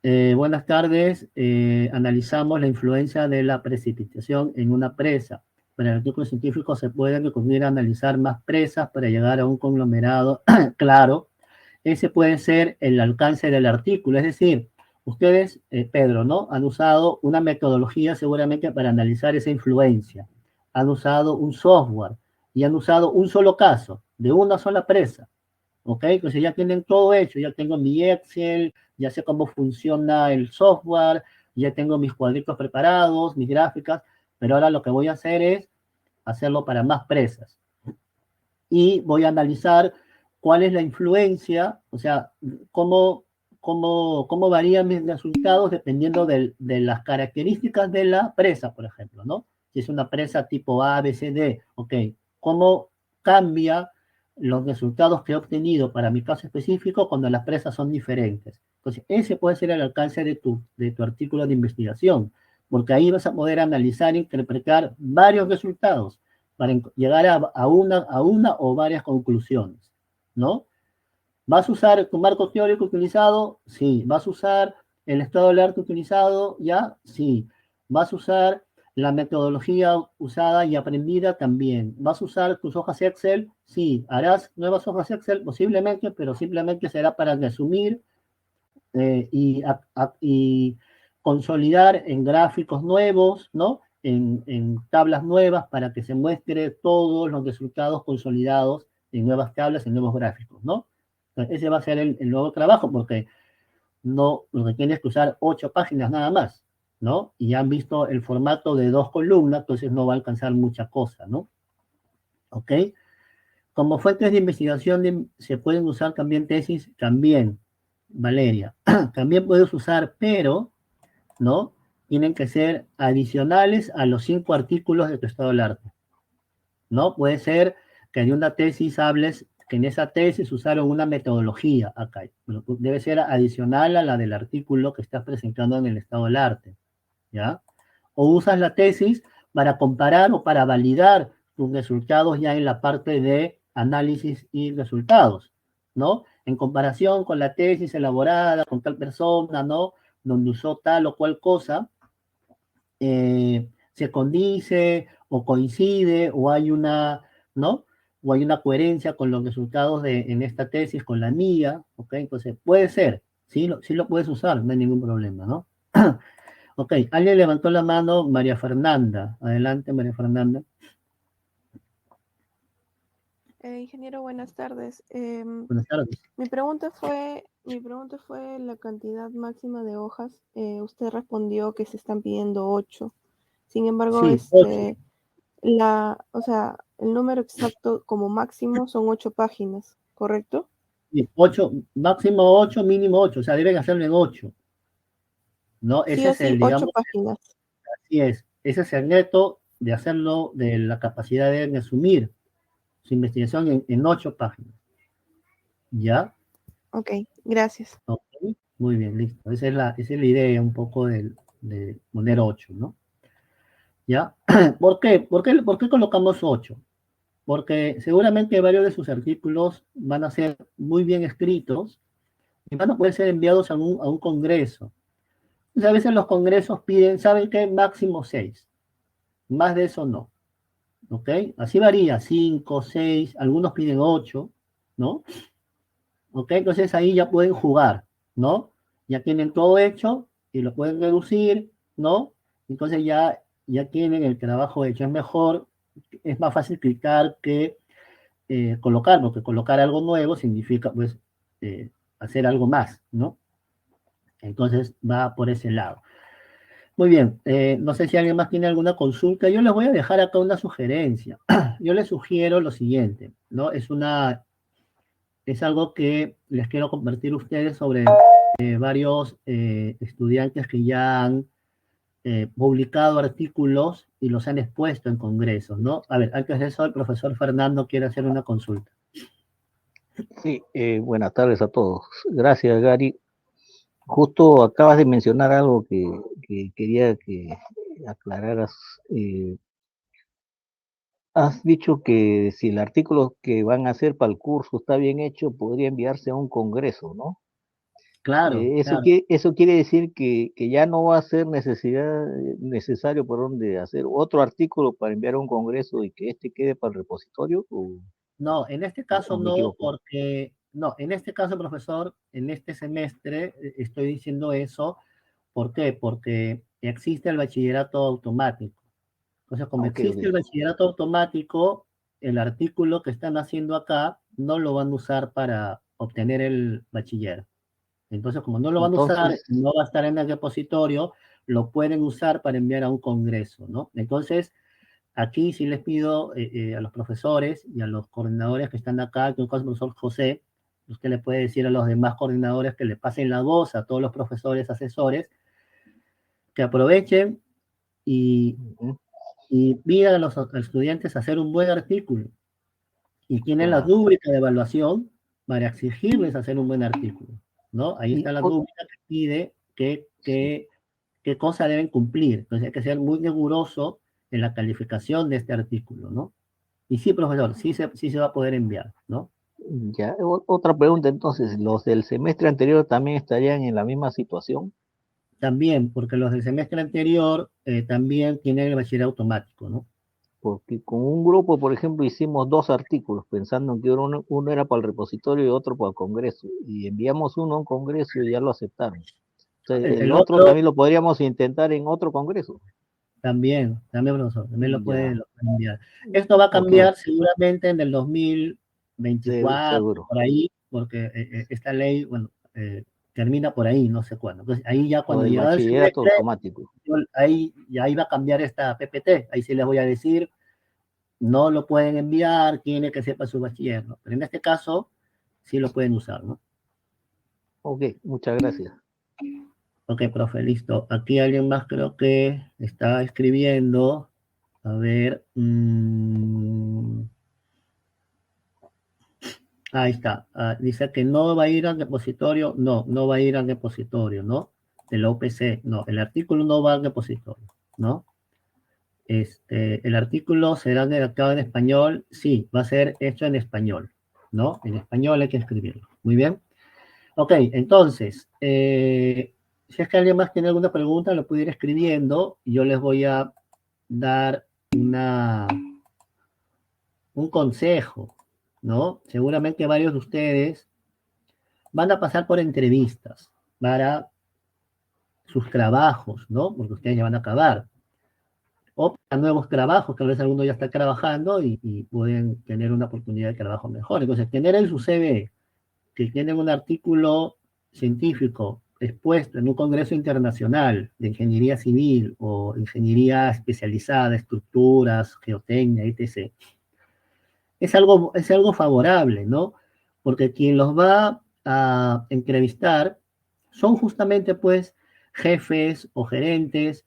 Buenas tardes. Analizamos la influencia de la precipitación en una presa. Para el artículo científico se puede recurrir a analizar más presas para llegar a un conglomerado claro. Ese puede ser el alcance del artículo. Es decir, ustedes, Pedro, ¿no? Han usado una metodología seguramente para analizar esa influencia. Han usado un software y han usado un solo caso de una sola presa. ¿Ok? Entonces ya tienen todo hecho, ya tengo mi Excel, ya sé cómo funciona el software, ya tengo mis cuadritos preparados, mis gráficas, pero ahora lo que voy a hacer es hacerlo para más presas. Y voy a analizar cuál es la influencia, o sea, cómo varían mis resultados dependiendo de las características de la presa, por ejemplo, ¿no? Si es una presa tipo A, B, C, D, ok, cómo cambia los resultados que he obtenido para mi caso específico cuando las presas son diferentes. Entonces, ese puede ser el alcance de tu artículo de investigación, porque ahí vas a poder analizar e interpretar varios resultados para llegar a una o varias conclusiones, ¿no? ¿Vas a usar tu marco teórico utilizado? Sí. ¿Vas a usar el estado del arte utilizado? ¿Ya? Sí. ¿Vas a usar la metodología usada y aprendida? También. ¿Vas a usar tus hojas Excel? Sí. ¿Harás nuevas hojas Excel? Posiblemente, pero simplemente será para resumir y consolidar en gráficos nuevos, ¿no? En tablas nuevas para que se muestre todos los resultados consolidados en nuevas tablas, en nuevos gráficos, ¿no? Entonces, ese va a ser el nuevo trabajo porque no lo que tienes que usar 8 páginas nada más, ¿no? Y ya han visto el formato de 2 columnas, entonces no va a alcanzar mucha cosa, ¿no? ¿Ok? Como fuentes de investigación se pueden usar también tesis, también, Valeria. También puedes usar, pero, ¿no? Tienen que ser adicionales a los 5 artículos de tu estado del arte, ¿no? Puede ser que en una tesis hables, que en esa tesis usaron una metodología acá. Debe ser adicional a la del artículo que estás presentando en el estado del arte, ¿ya? O usas la tesis para comparar o para validar tus resultados ya en la parte de análisis y resultados, ¿no? En comparación con la tesis elaborada con tal persona, ¿no? Donde usó tal o cual cosa, se condice o coincide o hay una, ¿no? o hay una coherencia con los resultados en esta tesis, con la mía, ¿ok? Entonces, puede ser, sí lo puedes usar, no hay ningún problema, ¿no? Ok, alguien levantó la mano, María Fernanda. Adelante, María Fernanda. Ingeniero, buenas tardes. Buenas tardes. Mi pregunta fue la cantidad máxima de hojas. Usted respondió que se están pidiendo 8. Sin embargo, Sí, 8. o sea, el número exacto como máximo son 8 páginas, ¿correcto? Sí, 8, máximo 8, mínimo 8, o sea, deben hacerlo en 8, ¿no? Sí Ese o es sí, el, 8 digamos, páginas. así es, ese es el reto de hacerlo, de la capacidad de asumir su investigación en 8 páginas, ¿ya? Ok, gracias. Ok, muy bien, listo. Esa es la idea un poco de poner 8, ¿no? ¿Ya? ¿Por qué? ¿Por qué colocamos 8? Porque seguramente varios de sus artículos van a ser muy bien escritos y van a poder ser enviados a un congreso. Entonces, a veces los congresos piden, ¿saben qué? Máximo 6. Más de eso no. ¿Ok? Así varía, 5, 6, algunos piden 8, ¿no? ¿Ok? Entonces ahí ya pueden jugar, ¿no? Ya tienen todo hecho y lo pueden reducir, ¿no? Entonces ya tienen el trabajo hecho. Es mejor, es más fácil clicar que colocar, porque colocar algo nuevo significa, pues, eh, hacer algo más, ¿no? Entonces va por ese lado. Muy bien, no sé si alguien más tiene alguna consulta. Yo les voy a dejar acá una sugerencia. Yo les sugiero lo siguiente, ¿no? Es algo que les quiero compartir a ustedes sobre varios estudiantes que ya han publicado artículos y los han expuesto en congresos, ¿no? A ver, antes de eso, el profesor Fernando quiere hacer una consulta. Sí, buenas tardes a todos. Gracias, Gary. Justo acabas de mencionar algo que quería que aclararas. Has dicho que si el artículo que van a hacer para el curso está bien hecho, podría enviarse a un congreso, ¿no? Claro, claro. Eso quiere decir que ya no va a ser necesario por donde hacer otro artículo para enviar a un congreso y que este quede para el repositorio, No, en este caso o me no, equivoco. porque, no, en este caso, profesor, en este semestre estoy diciendo eso. ¿Por qué? Porque existe el bachillerato automático. Entonces, como Ok, ok. existe el bachillerato automático, el artículo que están haciendo acá no lo van a usar para obtener el bachiller. Entonces, como no lo van a usar, Entonces, no va a estar en el repositorio, lo pueden usar para enviar a un congreso, ¿no? Entonces, aquí sí les pido a los profesores y a los coordinadores que están acá, que el profesor José, usted le puede decir a los demás coordinadores que le pasen la voz a todos los profesores asesores, que aprovechen y, ujú, y pidan a los estudiantes a hacer un buen artículo. Y tienen la claro. rúbrica de evaluación para exigirles hacer un buen artículo, ¿no? Ahí Y está la rúbrica que pide qué cosa deben cumplir. Entonces hay que ser muy riguroso en la calificación de este artículo, ¿no? Y sí, profesor, sí se va a poder enviar, ¿no? ya, otra pregunta entonces, ¿los del semestre anterior también estarían en la misma situación? También, porque los del semestre anterior también tienen el bachiller automático, ¿no? Porque con un grupo, por ejemplo, hicimos dos artículos pensando que uno era para el repositorio y otro para el congreso, y enviamos uno a un congreso y ya lo aceptaron. Entonces, el El otro otro también lo podríamos intentar en otro congreso. también, profesor, también Ya, lo puede enviar. Esto va a ok, cambiar seguramente en el 2024, seguro. por ahí, porque esta ley, bueno, termina por ahí, no sé cuándo. Entonces, ahí ya Lo cuando del llega el bachillerato semestre, automático. ahí va a cambiar esta PPT. Ahí sí les voy a decir, no lo pueden enviar, tiene que ser para su bachiller, ¿no? Pero en este caso, sí lo pueden usar, ¿no? Ok, muchas gracias. Ok, profe, listo. Aquí alguien más creo que está escribiendo. A ver. Ahí está. Dice que no va a ir al repositorio. No, no va a ir al repositorio, ¿no? De la OPC. No, el artículo no va al repositorio, ¿no? El artículo será redactado en español. Sí, va a ser hecho en español, ¿no? En español hay que escribirlo. Muy bien. Ok, entonces, si es que alguien más tiene alguna pregunta, lo puede ir escribiendo y yo les voy a dar un consejo, ¿no? Seguramente varios de ustedes van a pasar por entrevistas para sus trabajos, ¿no? Porque ustedes ya van a acabar. O para nuevos trabajos, tal vez alguno ya está trabajando y pueden tener una oportunidad de trabajo mejor. Entonces, tener en su CV que tienen un artículo científico expuesto en un congreso internacional de ingeniería civil o ingeniería especializada, estructuras, geotecnia, etc., es algo favorable, ¿no? Porque quien los va a entrevistar son justamente, pues, jefes o gerentes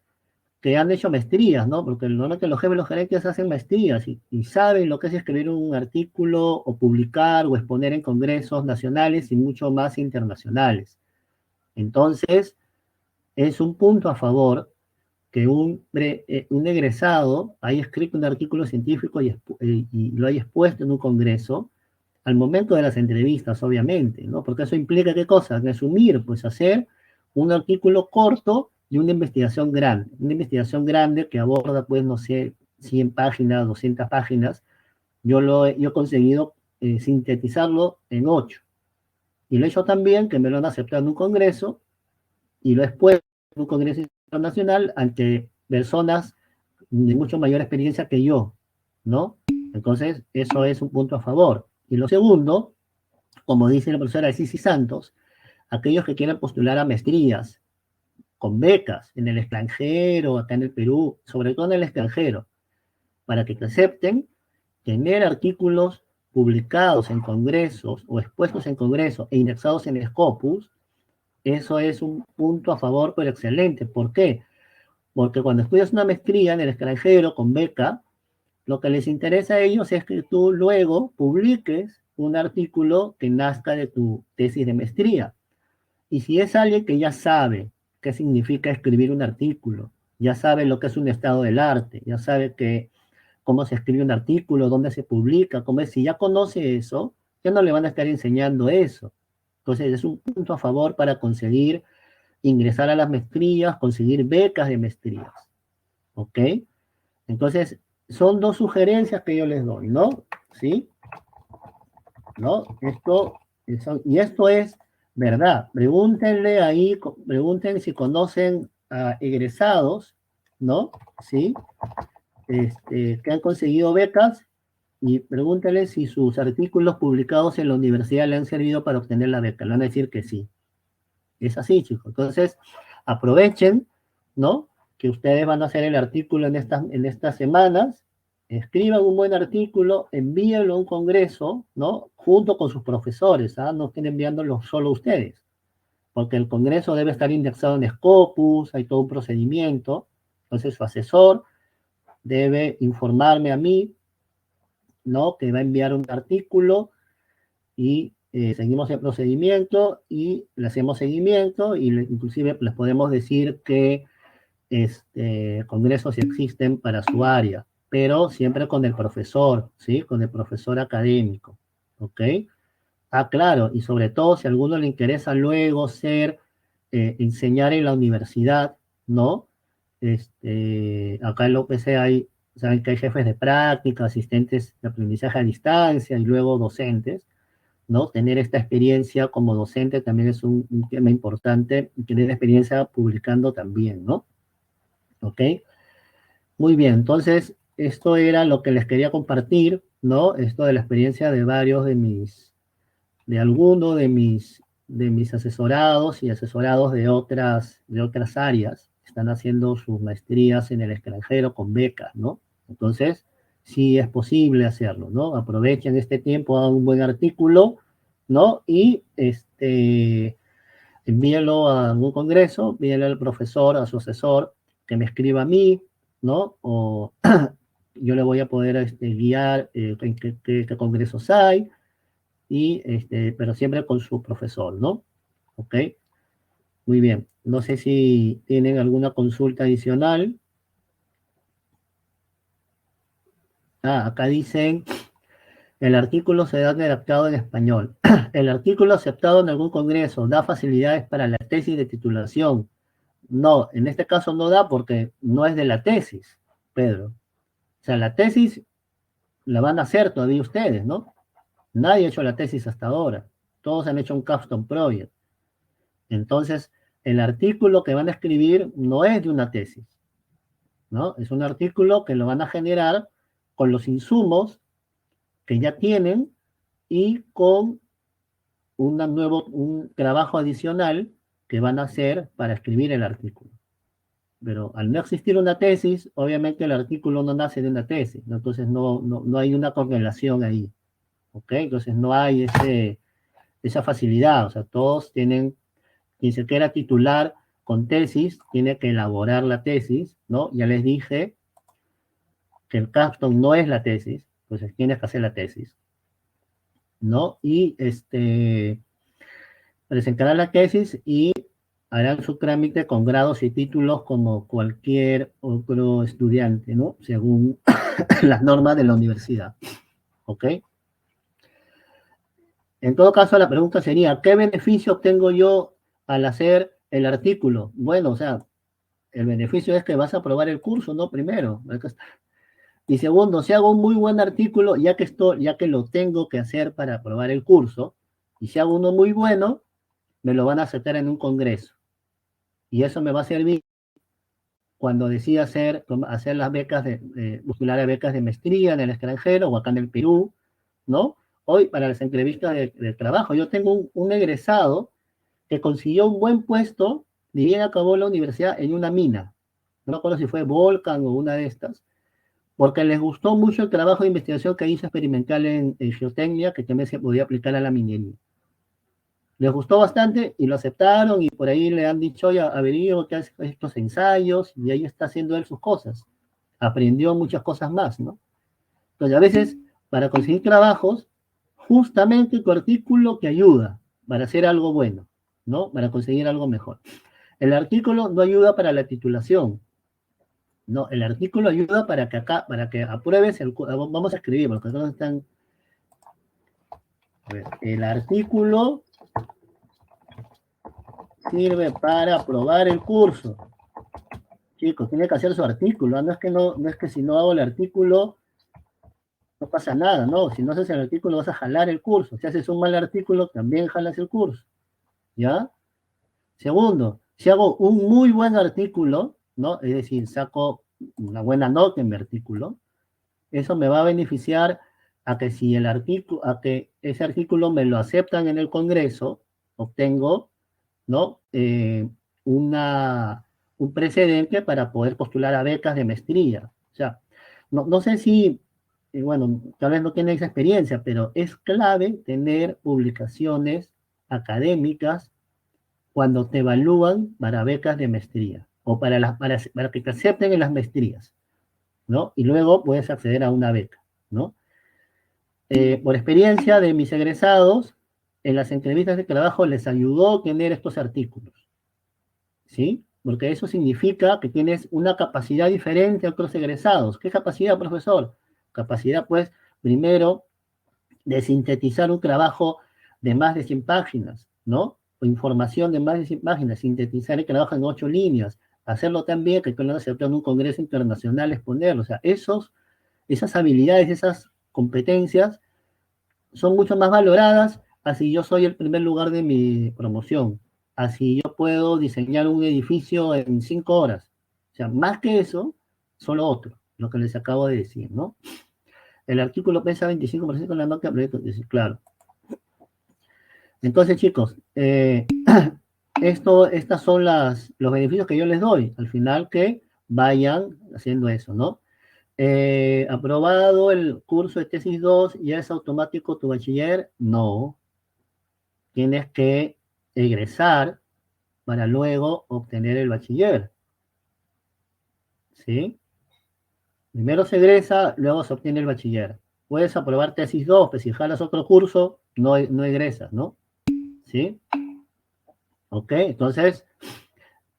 que han hecho maestrías, ¿no? Porque normalmente los jefes y los gerentes hacen maestrías y saben lo que es escribir un artículo o publicar o exponer en congresos nacionales y mucho más internacionales. Entonces, es un punto a favor que un egresado haya escrito un artículo científico y lo haya expuesto en un congreso al momento de las entrevistas, obviamente, ¿no? Porque eso implica ¿qué cosa? Resumir, pues hacer un artículo corto y una investigación grande que aborda, pues, no sé, 100 páginas, 200 páginas. Yo he conseguido sintetizarlo en 8. Y lo he hecho también que me lo han aceptado en un congreso y lo he expuesto en un congreso internacional ante personas de mucho mayor experiencia que yo, ¿no? Entonces, eso es un punto a favor. Y lo segundo, como dice la profesora Sisi Santos, aquellos que quieran postular a maestrías con becas en el extranjero, acá en el Perú, sobre todo en el extranjero, para que te acepten, tener artículos publicados en congresos o expuestos en congresos e indexados en Scopus, eso es un punto a favor, pero excelente. ¿Por qué? Porque cuando estudias una maestría en el extranjero con beca, lo que les interesa a ellos es que tú luego publiques un artículo que nazca de tu tesis de maestría. Y si es alguien que ya sabe qué significa escribir un artículo, ya sabe lo que es un estado del arte, ya sabe cómo se escribe un artículo, dónde se publica, cómo es, si ya conoce eso, ya no le van a estar enseñando eso. Entonces es un punto a favor para conseguir ingresar a las maestrías, conseguir becas de maestrías. ¿Ok? Entonces, son dos sugerencias que yo les doy, ¿no? ¿Sí? ¿No? Y esto es verdad. Pregúntenle ahí, pregunten si conocen a egresados, ¿no? ¿Sí? Que han conseguido becas y pregúntenle si sus artículos publicados en la universidad le han servido para obtener la beca. Le van a decir que sí. Es así, chicos. Entonces, aprovechen, ¿no? Que ustedes van a hacer el artículo en estas semanas, escriban un buen artículo, envíenlo a un congreso, ¿no? Junto con sus profesores, ¿ah? No estén enviándolo solo ustedes, porque el congreso debe estar indexado en Scopus, hay todo un procedimiento, entonces su asesor debe informarme a mí, ¿no? Que va a enviar un artículo y seguimos el procedimiento y le hacemos seguimiento y inclusive les podemos decir que congresos existen para su área, pero siempre con el profesor, ¿sí? Con el profesor académico, ¿ok? Ah, claro, y sobre todo si a alguno le interesa luego enseñar en la universidad, ¿no? Acá en la UPC saben que hay jefes de práctica, asistentes de aprendizaje a distancia y luego docentes, ¿no? Tener esta experiencia como docente también es un tema importante, tener experiencia publicando también, ¿no? ¿Ok? Muy bien, entonces esto era lo que les quería compartir, ¿no? Esto de la experiencia de algunos de mis asesorados y asesorados de otras áreas, están haciendo sus maestrías en el extranjero con becas, ¿no? Entonces, sí es posible hacerlo, ¿no? Aprovechen este tiempo, hagan un buen artículo, ¿no? Y envíenlo a algún congreso, envíenlo al profesor, a su asesor, que me escriba a mí, ¿no? O yo le voy a poder guiar en qué congresos hay, pero siempre con su profesor, ¿no? ¿Ok? Muy bien. No sé si tienen alguna consulta adicional. Acá dicen, el artículo se da redactado en español. El artículo aceptado en algún congreso da facilidades para la tesis de titulación. No, en este caso no da porque no es de la tesis, Pedro. O sea, la tesis la van a hacer todavía ustedes, ¿no? Nadie ha hecho la tesis hasta ahora. Todos han hecho un capstone project. Entonces, el artículo que van a escribir no es de una tesis, ¿no? Es un artículo que lo van a generar con los insumos que ya tienen y con un trabajo adicional que van a hacer para escribir el artículo. Pero al no existir una tesis, obviamente el artículo no nace de una tesis, ¿no? Entonces no hay una correlación ahí, ¿ok? Entonces no hay esa facilidad, o sea, todos tienen, quien se quiera titular con tesis, tiene que elaborar la tesis, ¿no? Ya les dije que el capstone no es la tesis, entonces tienes que hacer la tesis, ¿no? Y presentarán la tesis y harán su trámite con grados y títulos como cualquier otro estudiante, ¿no? Según las normas de la universidad, ¿ok? En todo caso, la pregunta sería, ¿qué beneficio obtengo yo al hacer el artículo? Bueno, o sea, el beneficio es que vas a aprobar el curso, ¿no? Primero. Y segundo, si hago un muy buen artículo, ya que lo tengo que hacer para aprobar el curso, y si hago uno muy bueno, me lo van a aceptar en un congreso. Y eso me va a servir cuando decida hacer las becas, postular a becas de maestría en el extranjero o acá en el Perú, ¿no? Hoy, para las entrevistas de trabajo, yo tengo un egresado que consiguió un buen puesto, ni bien acabó la universidad, en una mina. No me acuerdo si fue Volcan o una de estas, porque les gustó mucho el trabajo de investigación que hizo experimental en geotecnia, que también se podía aplicar a la minería. Les gustó bastante y lo aceptaron y por ahí le han dicho, oye, averiguo que hace estos ensayos y ahí está haciendo él sus cosas. Aprendió muchas cosas más, ¿no? Entonces, a veces, para conseguir trabajos, justamente tu artículo te ayuda para hacer algo bueno, ¿no? Para conseguir algo mejor. El artículo no ayuda para la titulación, no, el artículo ayuda para que apruebes vamos a escribir, porque acá no están. A ver, el artículo sirve para aprobar el curso. Chicos, tiene que hacer su artículo, no es que si no hago el artículo no pasa nada, no, si no haces el artículo vas a jalar el curso, si haces un mal artículo también jalas el curso, ¿ya? Segundo, si hago un muy buen artículo, ¿no? Es decir, saco una buena nota en mi artículo, eso me va a beneficiar a que ese artículo me lo aceptan en el Congreso, obtengo, ¿no? Un precedente para poder postular a becas de maestría. O sea, no sé si, bueno, tal vez no tiene esa experiencia, pero es clave tener publicaciones académicas cuando te evalúan para becas de maestría o para que te acepten en las maestrías, ¿no? Y luego puedes acceder a una beca, ¿no? Por experiencia de mis egresados, en las entrevistas de trabajo les ayudó tener estos artículos, ¿sí? Porque eso significa que tienes una capacidad diferente a otros egresados. ¿Qué capacidad, profesor? Capacidad, pues, primero, de sintetizar un trabajo de más de 100 páginas, ¿no? O información de más de 100 páginas, sintetizar el trabajo en 8 líneas, hacerlo tan bien que cuando se en un congreso internacional exponerlo. O sea, esas habilidades, esas competencias son mucho más valoradas así yo soy el primer lugar de mi promoción, así yo puedo diseñar un edificio en 5 horas. O sea, más que eso, solo otro, lo que les acabo de decir, ¿no? El artículo pesa 25% en la nota de proyecto, claro. Entonces, chicos, estas son los beneficios que yo les doy. Al final que vayan haciendo eso, ¿no? ¿Aprobado el curso de tesis 2 ya es automático tu bachiller? No. Tienes que egresar para luego obtener el bachiller. ¿Sí? Primero se egresa, luego se obtiene el bachiller. Puedes aprobar tesis 2, pero si jalas otro curso, no egresas, ¿no? ¿Sí? Ok, entonces,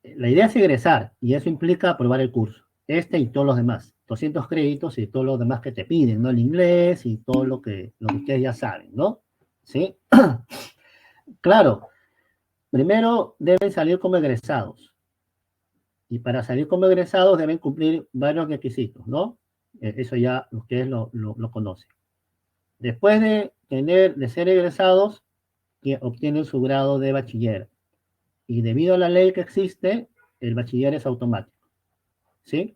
la idea es egresar, y eso implica aprobar el curso. Y todos los demás. 200 créditos y todos los demás que te piden, ¿no? El inglés y todo lo que ustedes ya saben, ¿no? ¿Sí? Claro, primero deben salir como egresados. Y para salir como egresados deben cumplir varios requisitos, ¿no? Eso ya ustedes lo conocen. Después de ser egresados, que obtienen su grado de bachiller. Y debido a la ley que existe, el bachiller es automático. ¿Sí?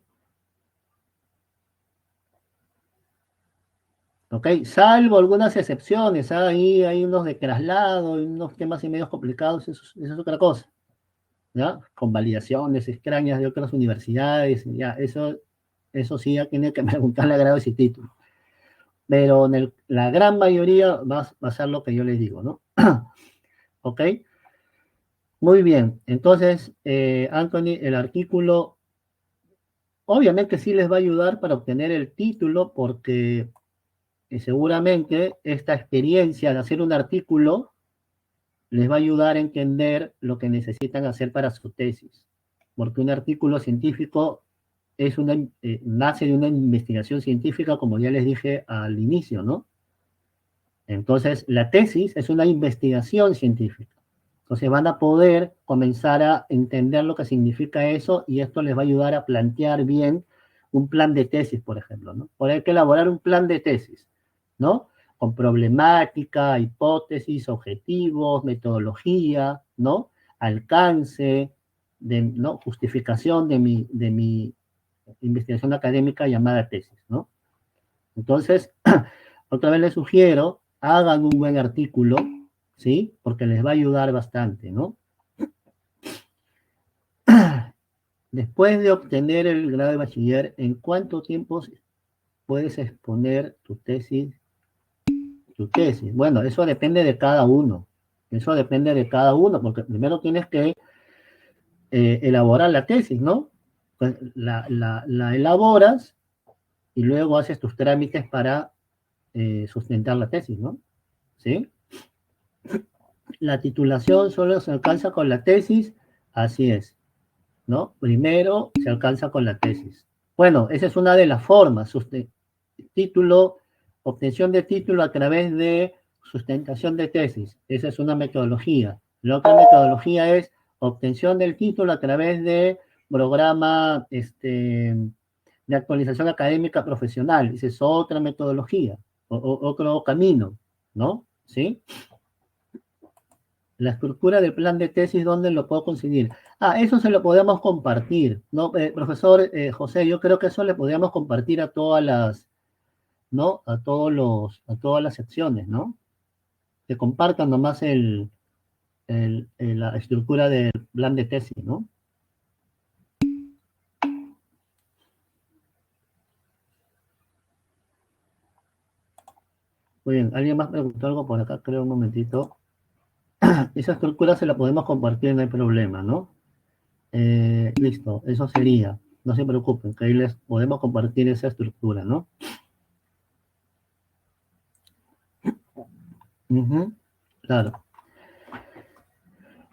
¿Ok? Salvo algunas excepciones, ahí hay unos de traslado, unos temas y medios complicados, eso es otra cosa. ¿Ya? Con validaciones extrañas de otras universidades, ya, eso sí ya tiene que preguntarle a grados y títulos. Pero la gran mayoría va a ser lo que yo les digo, ¿no? ¿Ok? Muy bien, entonces, Anthony, el artículo, obviamente sí les va a ayudar para obtener el título, porque seguramente esta experiencia de hacer un artículo les va a ayudar a entender lo que necesitan hacer para su tesis, porque un artículo científico nace de una investigación científica, como ya les dije al inicio, ¿no? Entonces, la tesis es una investigación científica. Entonces van a poder comenzar a entender lo que significa eso y esto les va a ayudar a plantear bien un plan de tesis, por ejemplo, ¿no? Por hay que elaborar un plan de tesis, ¿no? Con problemática, hipótesis, objetivos, metodología, ¿no? Alcance, ¿no? Justificación de mi investigación académica llamada tesis, ¿no? Entonces, otra vez les sugiero, hagan un buen artículo, ¿sí? Porque les va a ayudar bastante, ¿no? Después de obtener el grado de bachiller, ¿en cuánto tiempo puedes exponer tu tesis? Bueno, eso depende de cada uno. Eso depende de cada uno, porque primero tienes que elaborar la tesis, ¿no? Pues la elaboras y luego haces tus trámites para sustentar la tesis, ¿no? ¿Sí? La titulación solo se alcanza con la tesis, así es, ¿no? Primero se alcanza con la tesis. Bueno, esa es una de las formas, obtención de título a través de sustentación de tesis. Esa es una metodología. La otra metodología es obtención del título a través de programa de actualización académica profesional. Esa es otra metodología, otro camino, ¿no? ¿Sí? La estructura del plan de tesis, ¿dónde lo puedo conseguir? Eso se lo podemos compartir, ¿no? Profesor José, yo creo que eso le podríamos compartir a todas las, ¿no? A todas las secciones, ¿no? Que compartan nomás la estructura del plan de tesis, ¿no? Muy bien, ¿alguien más preguntó algo por acá? Creo un momentito. Esa estructura se la podemos compartir, no hay problema, ¿no? Listo, eso sería. No se preocupen, que ahí les podemos compartir esa estructura, ¿no? Claro.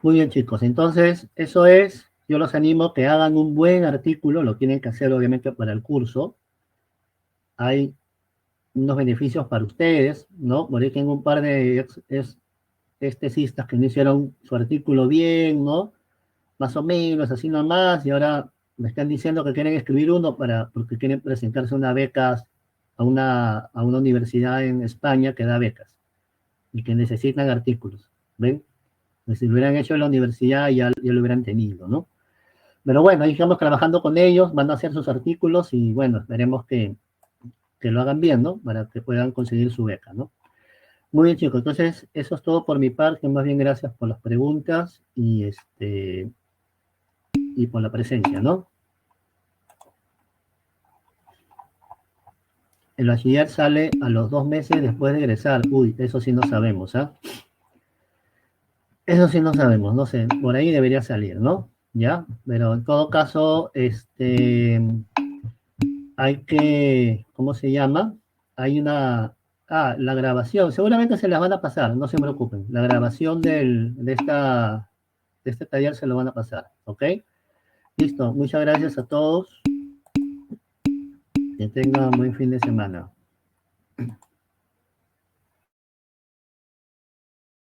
Muy bien, chicos. Entonces, eso es. Yo los animo a que hagan un buen artículo. Lo tienen que hacer, obviamente, para el curso. Hay unos beneficios para ustedes, ¿no? Por ahí tengo un par de tesistas que no hicieron su artículo bien, ¿no? Más o menos, así nomás. Y ahora me están diciendo que quieren escribir uno porque quieren presentarse una beca a una universidad en España que da becas y que necesitan artículos. ¿Ven? Si lo hubieran hecho en la universidad ya lo hubieran tenido, ¿no? Pero bueno, ahí estamos trabajando con ellos, van a hacer sus artículos y bueno, esperemos que lo hagan bien, ¿no? Para que puedan conseguir su beca, ¿no? Muy bien, chicos, entonces eso es todo por mi parte, más bien gracias por las preguntas y por la presencia, ¿no? El bachiller sale a los 2 meses después de egresar. Uy, eso sí no sabemos, ¿ah? Eso sí no sabemos, no sé, por ahí debería salir, ¿no? ¿Ya? Pero en todo caso, hay que, ¿cómo se llama? Hay la grabación, seguramente se las van a pasar, no se preocupen. La grabación de este taller se lo van a pasar, ¿ok? Listo, muchas gracias a todos. Que tengan buen fin de semana.